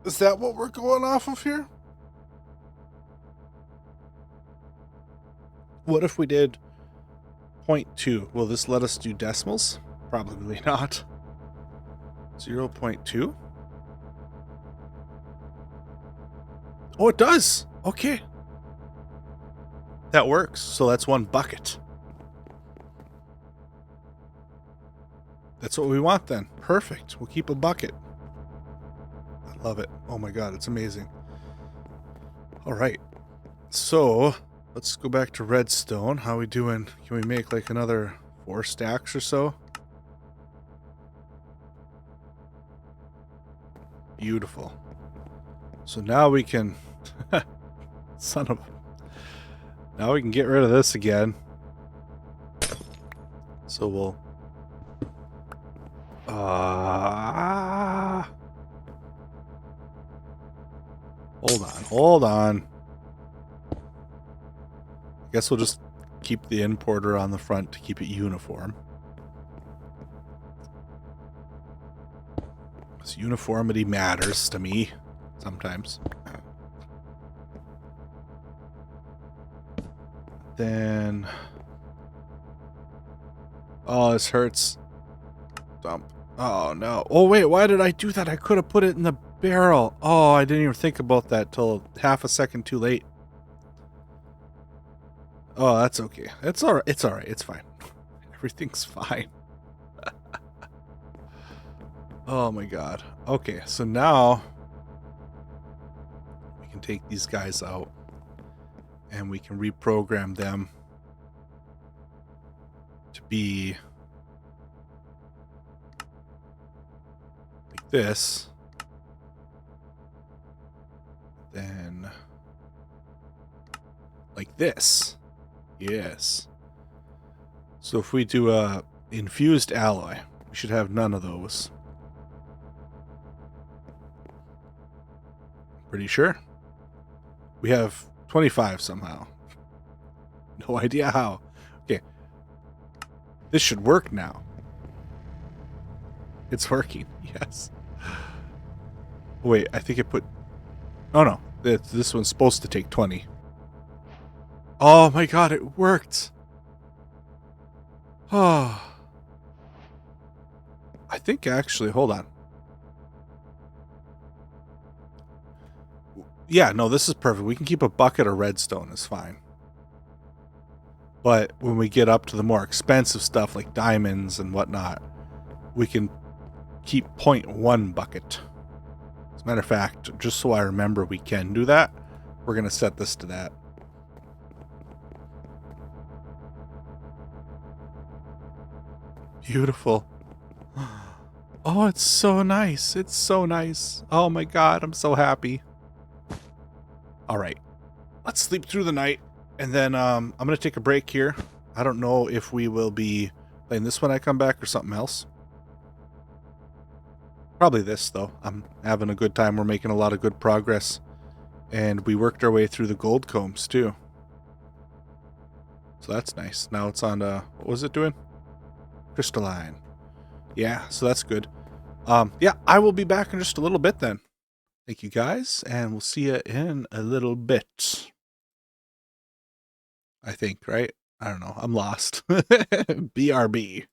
[SPEAKER 1] Is that what we're going off of here? What if we did 0.2? Will this let us do decimals? Probably not. 0.2? Oh, it does! Okay. That works. So that's 1 bucket. That's what we want then. Perfect. We'll keep a bucket. I love it. Oh my god, it's amazing. All right. So, let's go back to redstone. How we doing? Can we make like another 4 stacks or so? Beautiful. So now we can... Son of... Now we can get rid of this again. So we'll... Hold on. I guess we'll just keep the importer on the front to keep it uniform. Because uniformity matters to me sometimes. Then... Oh, this hurts. Dump. Oh, no. Oh, wait, why did I do that? I could have put it in the barrel. Oh, I didn't even think about that till half a second too late. Oh, that's okay. It's alright. It's alright. It's fine. Everything's fine. Oh my god. Okay, so now we can take these guys out and we can reprogram them to be like this. Then like this. Yes. So if we do a infused alloy, we should have none of those. Pretty sure. We have 25 somehow. No idea how. Okay. This should work now. It's working. Yes. Wait, I think it put... Oh no. This one's supposed to take 20. Oh my god, it worked. Oh. I think actually, hold on. Yeah, no, this is perfect. We can keep a bucket of redstone, is fine. But when we get up to the more expensive stuff like diamonds and whatnot, we can keep 0.1 bucket. As a matter of fact, just so I remember we can do that, we're going to set this to that. Beautiful. Oh, it's so nice. It's so nice. Oh my god, I'm so happy. All right. Let's sleep through the night. And then I'm going to take a break here. I don't know if we will be playing this when I come back or something else. Probably this, though. I'm having a good time. We're making a lot of good progress. And we worked our way through the gold combs, too. So that's nice. Now it's on, what was it doing? Crystalline. Yeah, so that's good. Yeah, I will be back in just a little bit then. Thank you, guys, and we'll see you in a little bit. I think, right? I don't know. I'm lost. BRB.